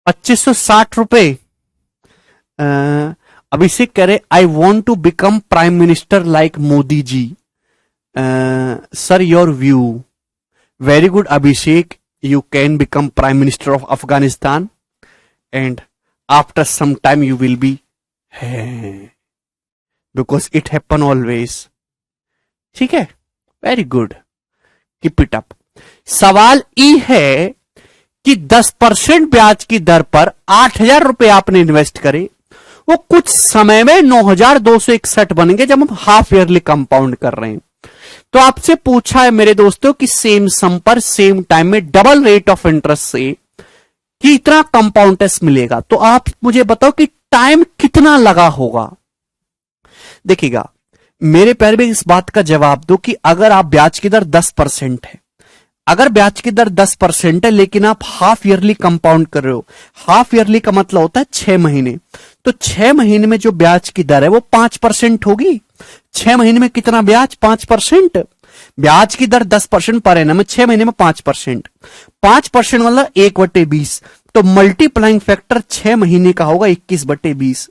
₹2560। अभिषेक कह रहे I want to become prime minister like Modi ji. Sir your view. Very good Abhishek, you can become prime minister of Afghanistan and after some time you will be because it happen always. ठीक है, very good, keep it up. सवाल ई है कि 10% ब्याज की दर पर 8,000 रुपए आपने इन्वेस्ट करे, वो कुछ समय में 9,261 बनेंगे जब हम हाफ ईयरली कंपाउंड कर रहे हैं। तो आपसे पूछा है मेरे दोस्तों कि सेम सम पर सेम टाइम में डबल रेट ऑफ इंटरेस्ट से कितना कंपाउंड इंटरेस्ट मिलेगा। तो आप मुझे बताओ कि टाइम कितना लगा होगा। देखिएगा मेरे प्यारे में इस बात का जवाब दो कि अगर आप ब्याज की दर 10% है, अगर ब्याज की दर 10% है लेकिन आप हाफ ईयरली कंपाउंड कर रहे हो, हाफ ईयरली का मतलब होता है 6 महीने, तो 6 महीने में जो ब्याज की दर है वो 5% होगी। 6 महीने में कितना ब्याज? 5%। ब्याज की दर 10% पर एनम, 6 महीने में 5%। 5% मतलब 1/20, तो मल्टीप्लाइंग फैक्टर 6 महीने का होगा 21/20।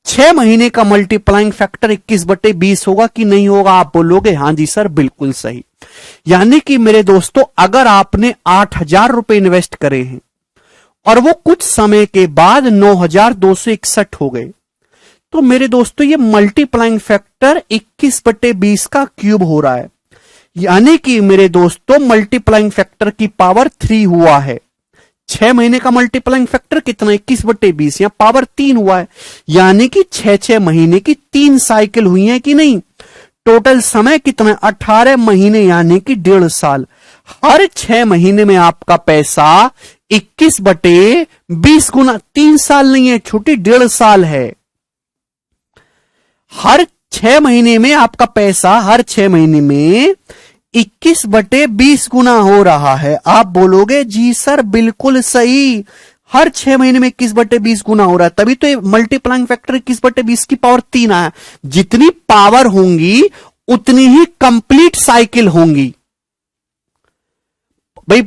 6 महीने का मल्टीप्लाइंग फैक्टर 21/20 होगा कि नहीं होगा? आप बोलोगे हां जी सर बिल्कुल सही। यानी कि मेरे दोस्तों अगर आपने 8,000 रुपए इन्वेस्ट करे हैं और वो कुछ समय के बाद 9,261 हो गए, तो मेरे दोस्तों ये मल्टीप्लाइंग फैक्टर 21/20 का क्यूब हो रहा है। यानी कि मेरे दोस्तों मल्टीप्लाइंग फैक्टर की पावर 3 हुआ है। 6 महीने का मल्टीप्लाइंग फैक्टर कितना? 21/20 या पावर 3 हुआ है। यानी कि 6 महीने की 3 साइकिल हुई है कि नहीं? टोटल समय कितना? 18 महीने यानी कि 1.5 साल। हर 6 महीने में आपका पैसा 21/20 गुना, 3 साल नहीं है छोटी, 1.5 साल है। हर 6 महीने में आपका पैसा हर 6 महीने में 21/20 गुना हो रहा है। आप बोलोगे जी सर बिल्कुल सही, हर 6 महीने में 21/20 गुना हो रहा है, तभी तो ये मल्टीप्लाइंग फैक्टर 21/20 की पावर 3 आया। जितनी पावर होंगी उतनी ही कंप्लीट साइकिल होंगी। भाई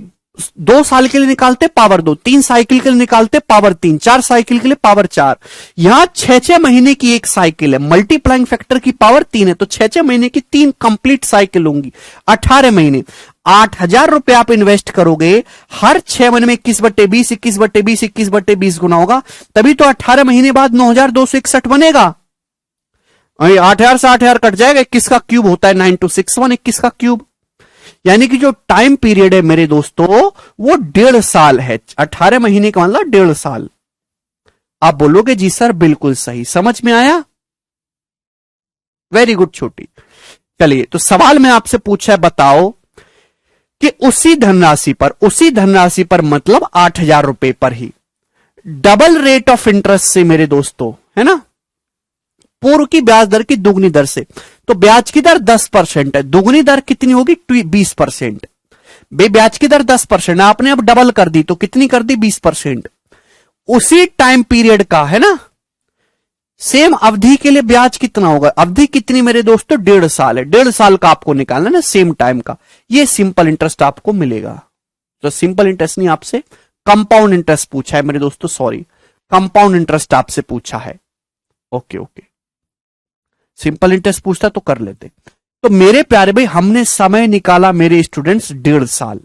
2 साल के लिए निकालते पावर 2, 3 साइकिल के लिए निकालते पावर 3, 4 साइकिल के लिए पावर 4। यहां 6 महीने की एक साइकिल है, मल्टीप्लाइंग फैक्टर की पावर 3 है, तो 6 महीने की 3 कंप्लीट साइकिल होंगी, 18 महीने। 8,000 रुपए आप इन्वेस्ट करोगे, हर 6 महीने में 21/20 21/20 21/20 गुना होगा, तभी तो 18 महीने बाद 9,261 बनेगा। 8,000 से 8,000 कट जाएगा, 21 का क्यूब होता है 9261, 21 का क्यूब। यानी कि जो टाइम पीरियड है मेरे दोस्तों वो 1.5 साल है। 18 महीने का मतलब 1.5 साल। आप बोलोगे जी सर बिल्कुल सही, समझ में आया? वेरी गुड छोटी। चलिए तो सवाल में आपसे पूछा है, बताओ कि उसी धनराशि पर मतलब 8,000 रुपए पर ही डबल रेट ऑफ इंटरेस्ट से मेरे दोस्तों, है ना, पूर्व की ब्याज दर की दुगनी दर से, तो ब्याज की दर 10% है, दुगनी दर कितनी होगी? 20%। ब्याज की दर 10%, आपने अब डबल कर दी, तो कितनी कर दी? 20%। उसी टाइम पीरियड का, है ना, सेम अवधि के लिए ब्याज कितना होगा? अवधि कितनी मेरे दोस्तों? 1.5 साल है। 1.5 साल का आपको निकालना ना, सेम टाइम का। ये सिंपल इंटरेस्ट आपको मिलेगा। तो सिंपल इंटरेस्ट नहीं, आपसे कंपाउंड इंटरेस्ट पूछा है मेरे दोस्तों, सॉरी, कंपाउंड इंटरेस्ट आपसे पूछा है। ओके ओके, सिंपल इंटरेस्ट पूछता तो कर लेते। तो मेरे प्यारे भाई हमने समय निकाला मेरे स्टूडेंट्स 1.5 साल।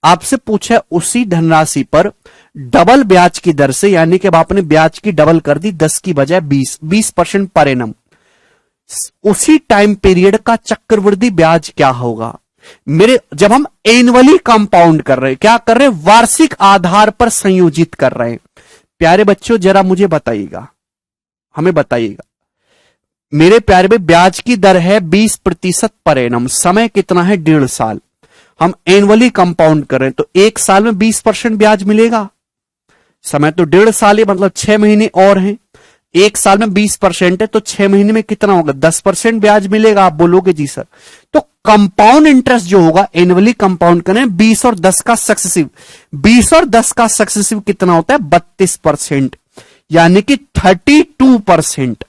आपसे पूछा उसी धनराशि पर डबल ब्याज की दर से, यानी कि अब आपने ब्याज की डबल कर दी, 10 की बजाय 20% पर एनम। उसी टाइम पीरियड का चक्रवृद्धि ब्याज क्या होगा मेरे? जब हम एनुअली कंपाउंड कर रहे हैं, क्या कर रहे हैं? वार्षिक आधार पर संयोजित कर रहे हैं। प्यारे बच्चों जरा मुझे बताइएगा, हमें बताइएगा मेरे प्यारे में, ब्याज की दर है 20% पर एनम, समय कितना है? 1.5 साल। हम एनुअली कंपाउंड कर रहे हैं, तो 1 साल में 20% ब्याज मिलेगा। समय तो 1.5 साल है, मतलब 6 महीने और हैं। 1 साल में 20% है, तो 6 महीने में कितना होगा? 10% ब्याज मिलेगा। आप बोलोगे जी सर, तो कंपाउंड इंटरेस्ट जो होगा एनुअली कंपाउंड करें 20 और 10 का सक्सेसिव, 20 और 10 का सक्सेसिव कितना होता है? 32%, यानी कि 32%।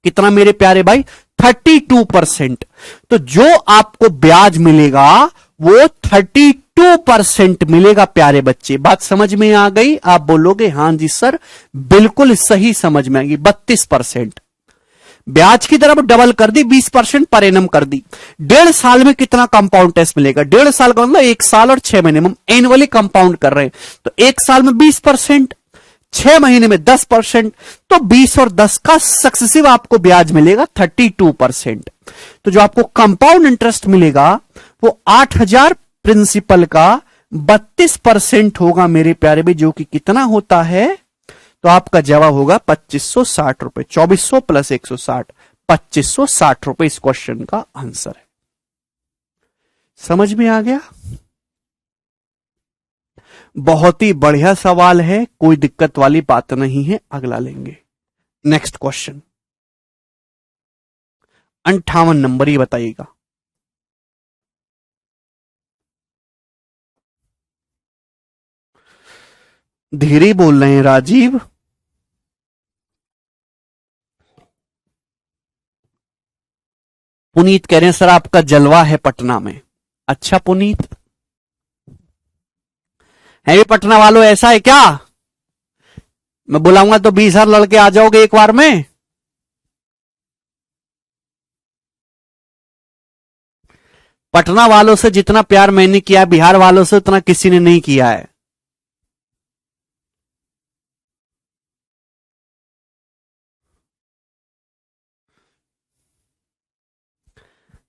कितना मेरे प्यारे भाई? 32%। तो जो आपको ब्याज मिलेगा वो 32% मिलेगा प्यारे बच्चे। बात समझ में आ गई? आप बोलोगे हां जी सर बिल्कुल सही समझ में आएगी। 32% ब्याज की तरफ डबल कर दी, 20% पर एनम कर दी। 1.5 साल में कितना कंपाउंड टेस्ट मिलेगा? 1.5 साल का मतलब 1 साल और 6 महीने में एनुअली कंपाउंड कर रहे हैं, तो 1 साल में 20%, 6 महीने में 10%, तो 20 और 10 का सक्सेसिव आपको ब्याज मिलेगा 32%। तो जो आपको कंपाउंड इंटरेस्ट मिलेगा वो 8,000 प्रिंसिपल का 32% होगा मेरे प्यारे भाई, जो कि कितना होता है, तो आपका जवाब होगा 2560 रुपए। 2400 प्लस 160, 2560 रुपए इस क्वेश्चन का आंसर है। समझ में आ गया? बहुत ही बढ़िया सवाल है, कोई दिक्कत वाली बात नहीं है। अगला लेंगे, नेक्स्ट क्वेश्चन 58 नंबर, ये बताइएगा। धीरे बोल रहे हैं राजीव। पुनीत कह रहे हैं सर आपका जलवा है पटना में। अच्छा पुनीत, है भी पटना वालों, ऐसा है क्या? मैं बुलाऊंगा तो 20,000 लड़के आ जाओगे एक बार में? पटना वालों से जितना प्यार मैंने किया, बिहार वालों से उतना किसी ने नहीं किया है।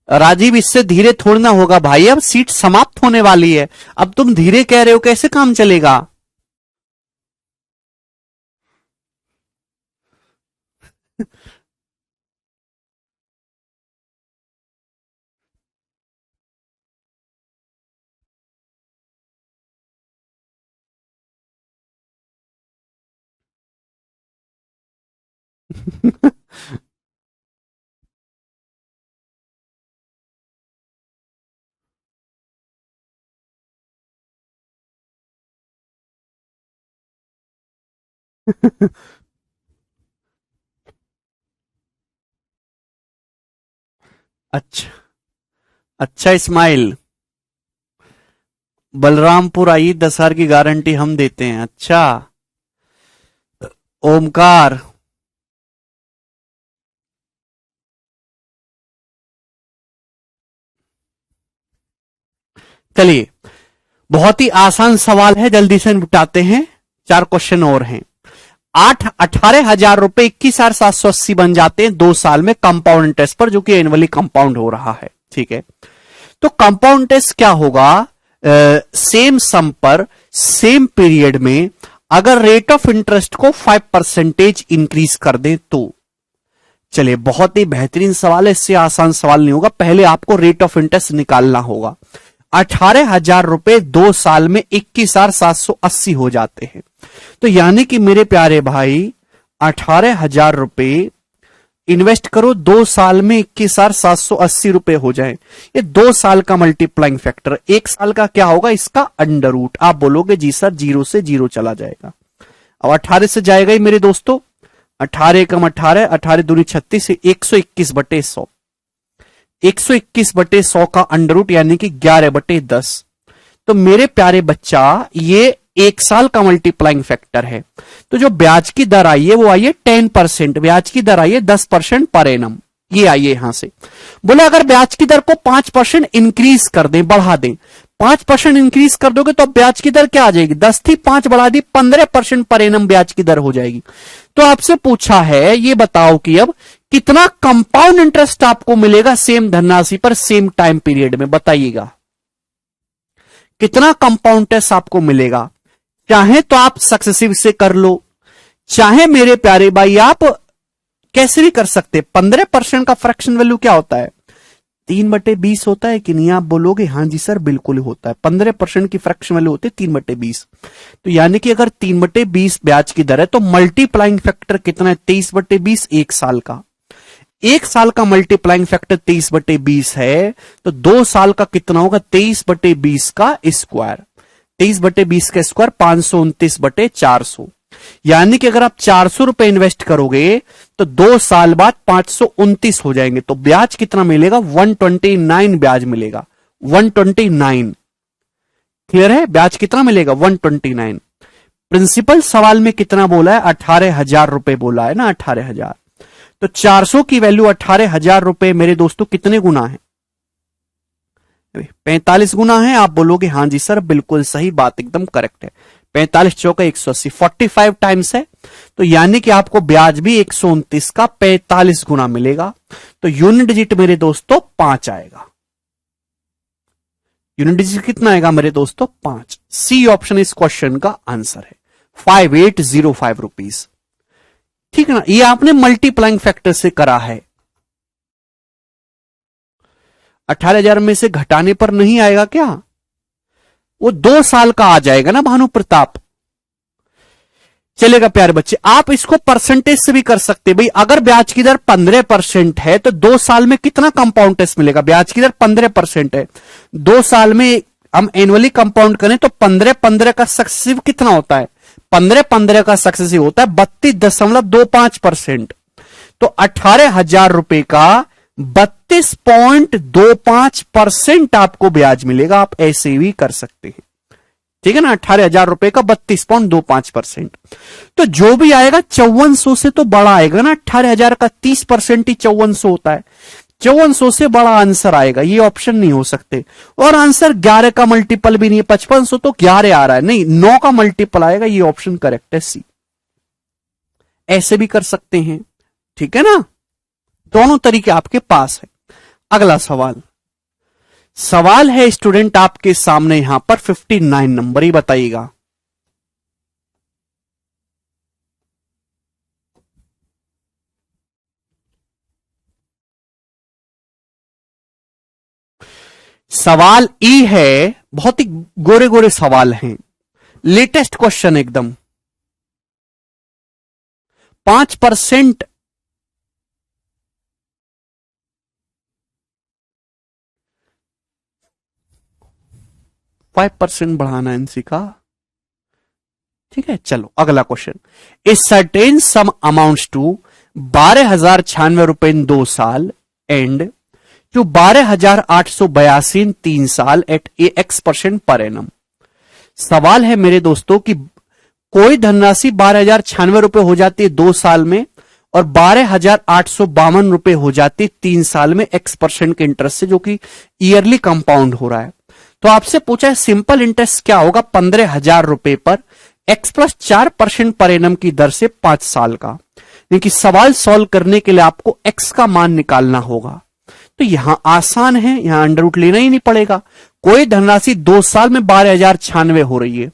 राजीव, इससे धीरे थोड़ी ना होगा भाई, अब सीट समाप्त होने वाली है। अब तुम धीरे कह रहे हो, कैसे काम चलेगा? अच्छा अच्छा इस्माइल, बलरामपुर आइए, 10,000 की गारंटी हम देते हैं। अच्छा ओमकार, चलिए बहुत ही आसान सवाल है, जल्दी से निपटाते हैं। 4 क्वेश्चन और हैं। 18,000 रुपए 21,780 बन जाते हैं 2 साल में कंपाउंड इंटरेस्ट पर, जो कि एनुअली कंपाउंड हो रहा है। ठीक है, तो कंपाउंड इंटरेस्ट क्या होगा? सेम सम पर सेम पीरियड में अगर रेट ऑफ इंटरेस्ट को 5% इंक्रीज कर दें तो। चलिए बहुत ही बेहतरीन सवाल है, इससे आसान सवाल नहीं होगा। पहले आपको रेट ऑफ इंटरेस्ट निकालना होगा। 18,000 रुपए 2 साल में 21,780 हो जाते हैं। तो यानी कि मेरे प्यारे भाई 18,000 रुपए इन्वेस्ट करो, 2 साल में 21,780 रुपए हो जाए। ये 2 साल का मल्टीप्लाइंग फैक्टर। 1 साल का क्या होगा? इसका अंडर रूट। आप बोलोगे जी सर 0 से 0 चला जाएगा। अब 18 से जाएगा ही मेरे दोस्तों, 18 कम 18, 18 दूनी 36, 121/100। 121/100 का अंडर रूट यानी कि 11/10। तो मेरे प्यारे बच्चा ये 1 साल का मल्टीप्लाइंग फैक्टर है। तो जो ब्याज की दर आई है वो आई है 10%, ब्याज की दर आई है 10% पर एनम। ये आइए यहां से बोले अगर ब्याज की दर को 5% इंक्रीज कर दें, बढ़ा दें, 5% इंक्रीज कर दोगे तो ब्याज की दर क्या आ जाएगी? 10 थी 5 बढ़ा दी, 15% पर एनम ब्याज की दर हो जाएगी। तो आपसे पूछा है ये बताओ कि अब कितना कंपाउंड इंटरेस्ट आपको मिलेगा सेम धनराशि पर सेम टाइम पीरियड में? बताइएगा कितना कंपाउंड इंटरेस्ट आपको मिलेगा। चाहे तो आप सक्सेसिव से कर लो, चाहे मेरे प्यारे भाई आप कैसे भी कर सकते। 15% का फ्रैक्शन वैल्यू क्या होता है? 3/20 होता है कि नहीं? आप बोलोगे हाँ जी सर बिल्कुल होता है। 15% की फ्रैक्शन वैल्यू होती है 3/20। तो यानी कि अगर 3/20 ब्याज की दर है तो मल्टीप्लाइंग फैक्टर कितना है? 23/20। 1 साल का, 1 साल का मल्टीप्लाइंग फैक्टर 23/20 है। तो 2 साल का कितना होगा? 23/20 का स्क्वायर। 23/20 का स्क्वायर 529/400। यानी कि अगर आप 400 रुपए इन्वेस्ट करोगे तो 2 साल बाद 529 हो जाएंगे। तो ब्याज कितना मिलेगा? 129 ब्याज मिलेगा। 129 क्लियर है? ब्याज कितना मिलेगा? 129। प्रिंसिपल सवाल में कितना बोला है? 18,000 रुपए बोला है ना, 18,000। तो 400 की वैल्यू 18,000 रुपए मेरे दोस्तों कितने गुना है? 45 गुना है। आप बोलोगे हाँ जी सर बिल्कुल सही बात, एकदम करेक्ट है। 45 चौका 180, 45 टाइम्स है, तो यानी कि आपको ब्याज भी 129 का 45 गुना मिलेगा। तो यूनिट डिजिट मेरे दोस्तों 5 आएगा। यूनिट डिजिट कितना आएगा मेरे दोस्तों? 5। सी ऑप्शन इस क्वेश्चन का आंसर है 5805 रुपीज। ठीक है ना, ये आपने मल्टीप्लाइंग फैक्टर से करा है। 18,000 में से घटाने पर नहीं आएगा क्या? वो 2 साल का आ जाएगा ना भानु प्रताप। चलेगा प्यारे बच्चे, आप इसको परसेंटेज से भी कर सकते हैं। भाई अगर ब्याज की दर 15% है तो 2 साल में कितना कंपाउंड टेस्ट मिलेगा? ब्याज की दर 15% है, 2 साल में हम एनुअली कंपाउंड करें तो 15-15 का सक्सेसिव कितना होता है? 15-15 का सक्सेसिव होता है 32.25%। तो 18,000 रुपए का 32.25% आपको ब्याज मिलेगा। आप ऐसे भी कर सकते हैं, ठीक है ना। 18,000 रुपए का 32.25%, तो जो भी आएगा 5400 से तो बड़ा आएगा ना। 18,000 का 30% ही 5400 होता है, 5400 से बड़ा आंसर आएगा। ये ऑप्शन नहीं हो सकते। और आंसर 11 का मल्टीपल भी नहीं है, 5500 तो 11 आ रहा है, नहीं 9 का मल्टीपल आएगा। ये ऑप्शन करेक्ट है, सी। ऐसे भी कर सकते हैं, ठीक है ना। दोनों तरीके आपके पास है। अगला सवाल है स्टूडेंट आपके सामने यहां पर 59 नंबर ही बताइएगा। सवाल ई है, बहुत ही गोरे गोरे सवाल हैं, लेटेस्ट क्वेश्चन एकदम। 5% 5% बढ़ाना एनसी का, ठीक है। चलो अगला question. A certain sum amounts to 12,096 रुपए इन 2 साल एंड टू 12,882 इन 3 साल एट x% पर एनम। सवाल है मेरे दोस्तों कि कोई धनराशि 12,096 रुपए हो जाती है 2 साल में और 12,852 रुपए हो जाती है 3 साल में x% के इंटरेस्ट से, जो कि ईयरली कंपाउंड हो रहा है। तो आपसे पूछा है सिंपल इंटरेस्ट क्या होगा 15,000 रुपए पर x+4% पर एनम की दर से 5 साल का। क्योंकि सवाल सॉल्व करने के लिए आपको x का मान निकालना होगा। तो यहां आसान है, यहां अंडर रूट लेना ही नहीं पड़ेगा। कोई धनराशि 2 साल में 12,096 हो रही है,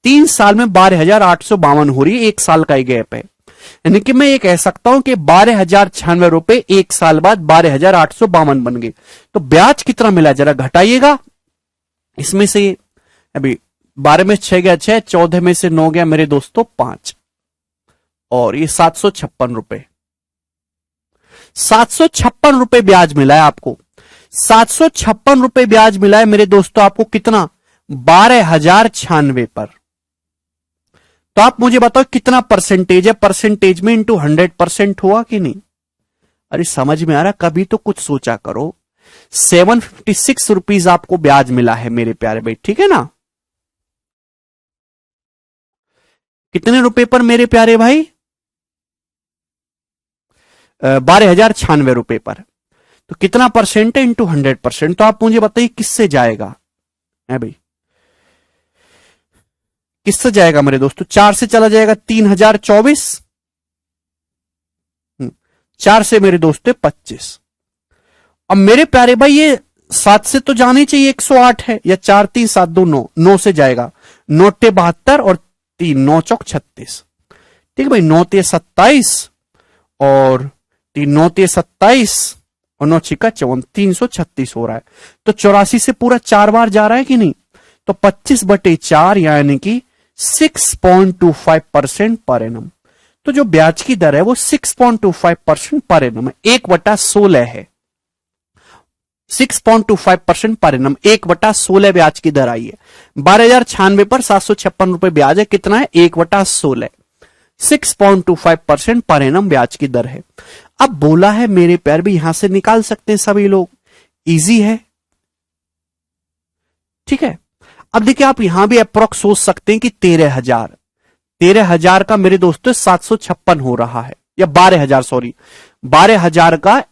3 साल में 12,852 हो रही है, 1 साल का ही गैप है। यानी कि मैं ये कह सकता हूं कि 12,096 रुपए 1 साल बाद 12,852 बन गए। तो ब्याज कितना मिला जरा घटाइएगा इसमें से। अभी 12 में 6 गया 6, 14 में से 9 गया मेरे दोस्तों 5, और ये 756 रुपए, 756 रुपए ब्याज मिला है आपको। 756 रुपए ब्याज मिला है मेरे दोस्तों आपको, कितना? 12,096 पर। तो आप मुझे बताओ कितना परसेंटेज है? परसेंटेज में इंटू 100% हुआ कि नहीं? अरे समझ में आ रहा? कभी तो कुछ सोचा करो। 756 रुपीज आपको ब्याज मिला है मेरे प्यारे भाई, ठीक है ना। कितने रुपए पर मेरे प्यारे भाई? 12,096 रुपए पर। तो कितना परसेंट है? इंटू 100%। तो आप मुझे बताइए किससे जाएगा है भाई? किससे जाएगा मेरे दोस्तों? 4 से चला जाएगा 3,024, 4 से मेरे दोस्तों 25। अब मेरे प्यारे भाई ये 7 से तो जाने चाहिए 108 है, या 4 3 7 2 9, 9 से जाएगा 9 टे 72 और 3 9 चौक 36, ठीक है भाई। 9 ते 27 और 3 9 ते 27 और 9 छिका 54, 336 हो रहा है। तो 84 से पूरा 4 बार जा रहा है कि नहीं? तो 25/4 यानी कि 6.25% पर एनम। तो जो ब्याज की दर है वो 6.25% पर एनम है, 1/16 है। 6.25% पर एनम, 1/16 ब्याज की दर आई है। 12,096 पर 756 रुपए ब्याज है, कितना है? 1/16, 6.25% पर एनम ब्याज की दर है। अब बोला है मेरे प्यार भी, यहां से निकाल सकते हैं सभी लोग, इजी है, ठीक है। अब देखिए आप यहां भी अप्रोक्स सोच सकते हैं कि 13,000 का मेरे दोस्तों 756 हो रहा है, या 12,000 सॉरी, 12,000 का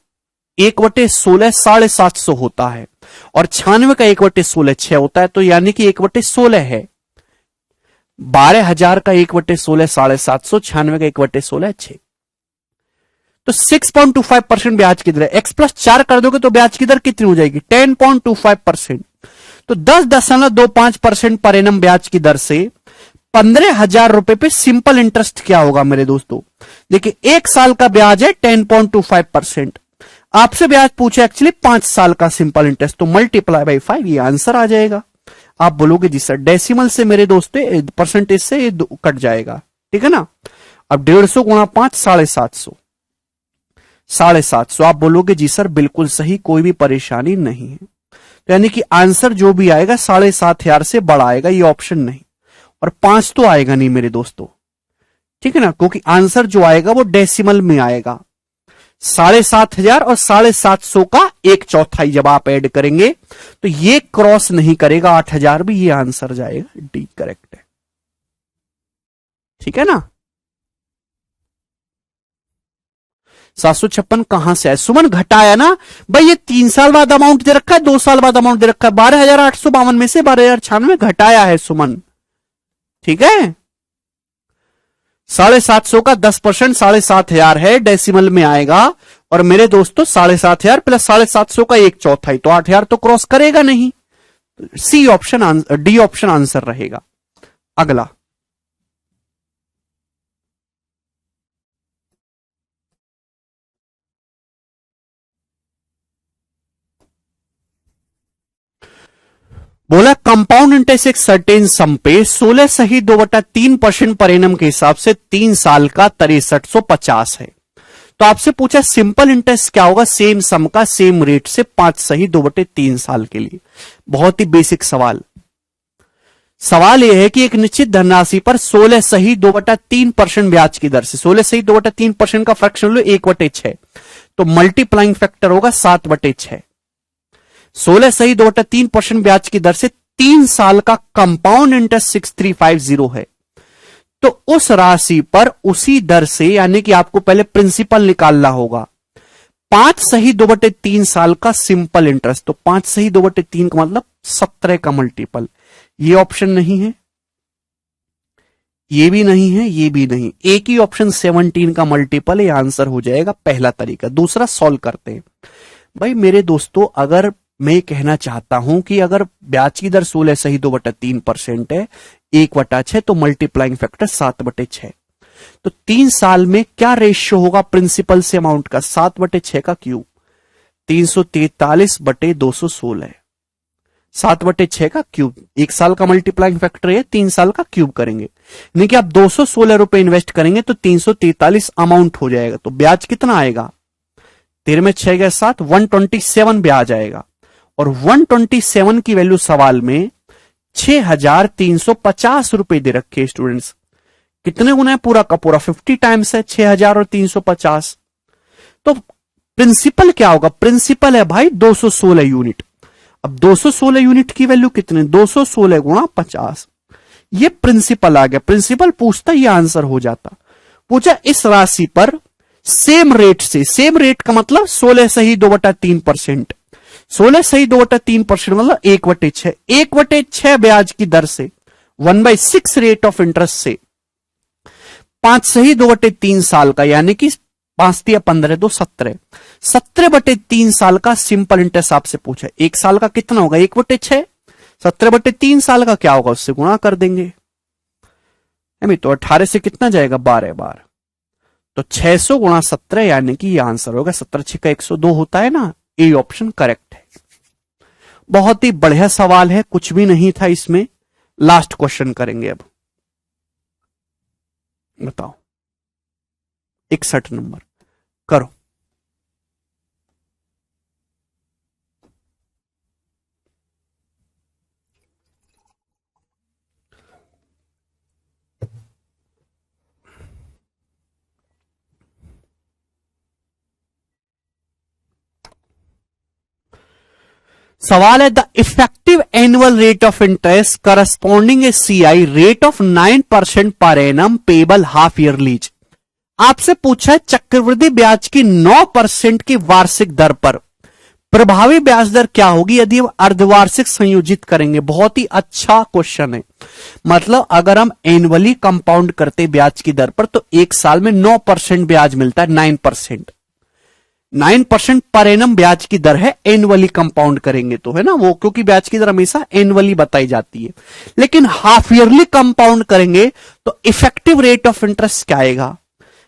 1/16 750 होता है, और 96 का 1/16 6 होता है, तो यानी कि 1/16 है। 12,000 का 1/16 750, 96 का 1/16 6। तो 6.25% ब्याज की दर है। x प्लस 4 कर दोगे तो ब्याज की दर कितनी हो जाएगी? 10.25%। तो 10.25% पर एनम ब्याज की दर से 15,000 रुपए पे सिंपल इंटरेस्ट क्या होगा मेरे दोस्तों? देखिए 1 साल का ब्याज है 10.25%। आपसे ब्याज पूछे एक्चुअली 5 साल का सिंपल इंटरेस्ट, तो मल्टीप्लाई बाई 5 ये आंसर आ जाएगा। आप बोलोगे जी सर डेसिमल से मेरे दोस्तों परसेंटेज से ये कट जाएगा, ठीक है ना। अब 150 गुणा 5 750, 750। आप बोलोगे जी सर बिल्कुल सही, कोई भी परेशानी नहीं है। तो यानी कि आंसर जो भी आएगा 7,500 से बड़ा आएगा, ये ऑप्शन नहीं। और 5 तो आएगा नहीं मेरे दोस्तों, ठीक है ना, क्योंकि आंसर जो आएगा वो डेसिमल में आएगा। 7,500 और 750 का 1/4 जब आप ऐड करेंगे तो ये क्रॉस नहीं करेगा 8,000 भी, ये आंसर जाएगा डी करेक्ट है, ठीक है ना। 756 कहां से है सुमन? घटाया ना भाई, ये 3 साल बाद अमाउंट दे रखा है, 2 साल बाद अमाउंट दे रखा है। 12,852 में से 12,096 घटाया है सुमन, ठीक है। 750 का 10% 7,500 है, डेसिमल में आएगा। और मेरे दोस्तों 7,500 प्लस 750 का 1/4, तो 8,000 तो क्रॉस करेगा नहीं। C option, D option answer रहेगा। अगला बोला कंपाउंड इंटरेस्ट एक सर्टेन सम पे 16 सही 2/3% पर एनम के हिसाब से 3 साल का 6350 है। तो आपसे पूछा सिंपल इंटरेस्ट क्या होगा सेम सम का सेम रेट से 5 सही 2/3 साल के लिए। बहुत ही बेसिक सवाल। सवाल यह है कि एक निश्चित धनराशि पर 16 सही 2/3% ब्याज की दर से 16 सही 2/3% का फ्रैक्शन लो 1/6, तो मल्टीप्लाइंग फैक्टर होगा 7/6। 16 सही 2/3% ब्याज की दर से 3 साल का कंपाउंड इंटरेस्ट 6350 है। तो उस राशि पर उसी दर से यानी कि आपको पहले प्रिंसिपल निकालना होगा। 5 सही 2/3 साल का सिंपल इंटरेस्ट, तो 5 सही 2/3 का मतलब 17 का मल्टीपल। ये ऑप्शन नहीं है, ये भी नहीं है, ये भी नहीं, एक ही ऑप्शन 17 का मल्टीपल है, आंसर हो जाएगा पहला तरीका। दूसरा सॉल्व करते हैं। भाई मेरे दोस्तों अगर मैं कहना चाहता हूं कि अगर ब्याज की दर 16 सही 2/3% है 1/6, तो मल्टीप्लाइंग फैक्टर 7/6। तो 3 साल में क्या रेशियो होगा प्रिंसिपल से अमाउंट का? 7/6 का क्यूब, 343/216, 7/6 का क्यूब। 1 साल का मल्टीप्लाइंग फैक्टर है, 3 साल का क्यूब करेंगे, यानी कि आप 216 रुपए इन्वेस्ट करेंगे तो 343 अमाउंट हो जाएगा। तो ब्याज कितना आएगा? 13 में 6 गया 7, 127 ब्याज आएगा। और 127 की वैल्यू सवाल में 6,350 रुपए दे रखे स्टूडेंट्स। कितने गुना है? पूरा का पूरा 50 टाइम्स है 6,000 और 350। तो प्रिंसिपल क्या होगा? प्रिंसिपल है भाई 216 यूनिट। अब 216 यूनिट की वैल्यू कितने? 216 गुणा 50, ये प्रिंसिपल आ गया। प्रिंसिपल पूछता ये आंसर हो जाता। पूछा इस राशि पर सेम रेट से, सेम रेट का मतलब 16 सही 2/3%, 16 सही 2/3% मतलब 1/6, 1/6 ब्याज की दर से 1/6 रेट ऑफ इंटरेस्ट से 5 सही 2/3 साल का, यानी कि 5 दिया 15 2 17, 17/3 साल का सिंपल इंटरेस्ट आपसे पूछा। 1 साल का कितना होगा? 1/6, 17/3 साल का क्या होगा? उससे गुणा कर देंगे। तो 18 से कितना जाएगा? 12 बार, तो 600 गुणा 17 यानी कि ये आंसर होगा 17 6 का 102 होता है ना। ए ऑप्शन करेक्ट है। बहुत ही बढ़िया सवाल है, कुछ भी नहीं था इसमें। लास्ट क्वेश्चन करेंगे अब। बताओ 61 नंबर करो। सवाल है the effective annual rate of interest corresponding A CI rate of 9% per annum payable half ईयरलीज। आपसे पूछा है चक्रवृद्धि ब्याज की 9% की वार्षिक दर पर प्रभावी ब्याज दर क्या होगी यदि हम अर्धवार्षिक संयोजित करेंगे? बहुत ही अच्छा क्वेश्चन है। मतलब अगर हम एनुअली कंपाउंड करते ब्याज की दर पर तो एक साल में 9% ब्याज मिलता है। 9% पर एनम ब्याज की दर है एनुअली कंपाउंड करेंगे तो, है ना वो, क्योंकि ब्याज की दर हमेशा एनुअली बताई जाती है। लेकिन हाफ ईयरली कंपाउंड करेंगे तो इफेक्टिव रेट ऑफ इंटरेस्ट क्या आएगा?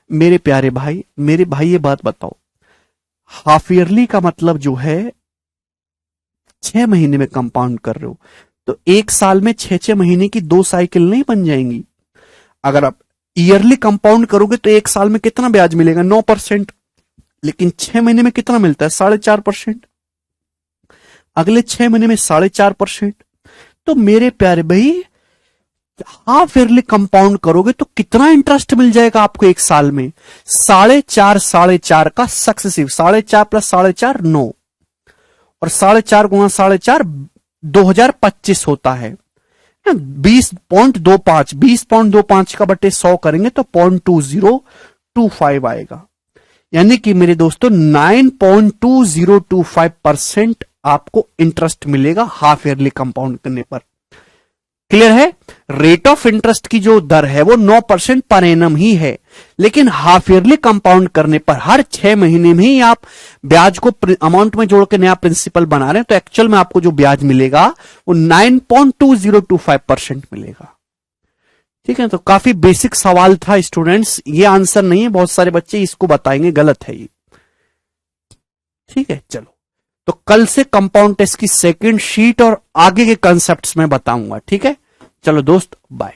मेरे प्यारे भाई, मेरे भाई ये बात बताओ, हाफ ईयरली का मतलब जो है 6 महीने में कंपाउंड कर रहे हो तो एक साल में 6 महीने की 2 साइकिल नहीं बन जाएंगी? अगर आप ईयरली कंपाउंड करोगे तो एक साल में कितना ब्याज मिलेगा? 9%। लेकिन 6 महीने में कितना मिलता है? 4.5%। अगले 6 महीने में 4.5%। तो मेरे प्यारे भाई, हाफ ईयरली कंपाउंड करोगे तो कितना इंटरेस्ट मिल जाएगा आपको एक साल में? 4.5 का सक्सेसिव, 4.5 प्लस 4.5 9, और 4.5 गुणा 4.5 2025 होता है। 20.25, 20.25 का बटे 100 करेंगे तो 0.2025 आएगा। यानी कि मेरे दोस्तों 9.2025% आपको इंटरेस्ट मिलेगा हाफ ईयरली कंपाउंड करने पर। क्लियर है? रेट ऑफ इंटरेस्ट की जो दर है वो 9% पर एनम ही है, लेकिन हाफ ईयरली कंपाउंड करने पर हर 6 महीने में ही आप ब्याज को अमाउंट में जोड़ के नया प्रिंसिपल बना रहे हैं, तो एक्चुअल में आपको जो ब्याज मिलेगा वो 9.2025% मिलेगा। ठीक है, तो काफी बेसिक सवाल था स्टूडेंट्स, ये आंसर नहीं है, बहुत सारे बच्चे इसको बताएंगे गलत है ये। ठीक है, चलो तो कल से कंपाउंड टेस्ट की सेकंड शीट और आगे के कंसेप्ट्स में बताऊंगा। ठीक है, चलो दोस्त, बाय।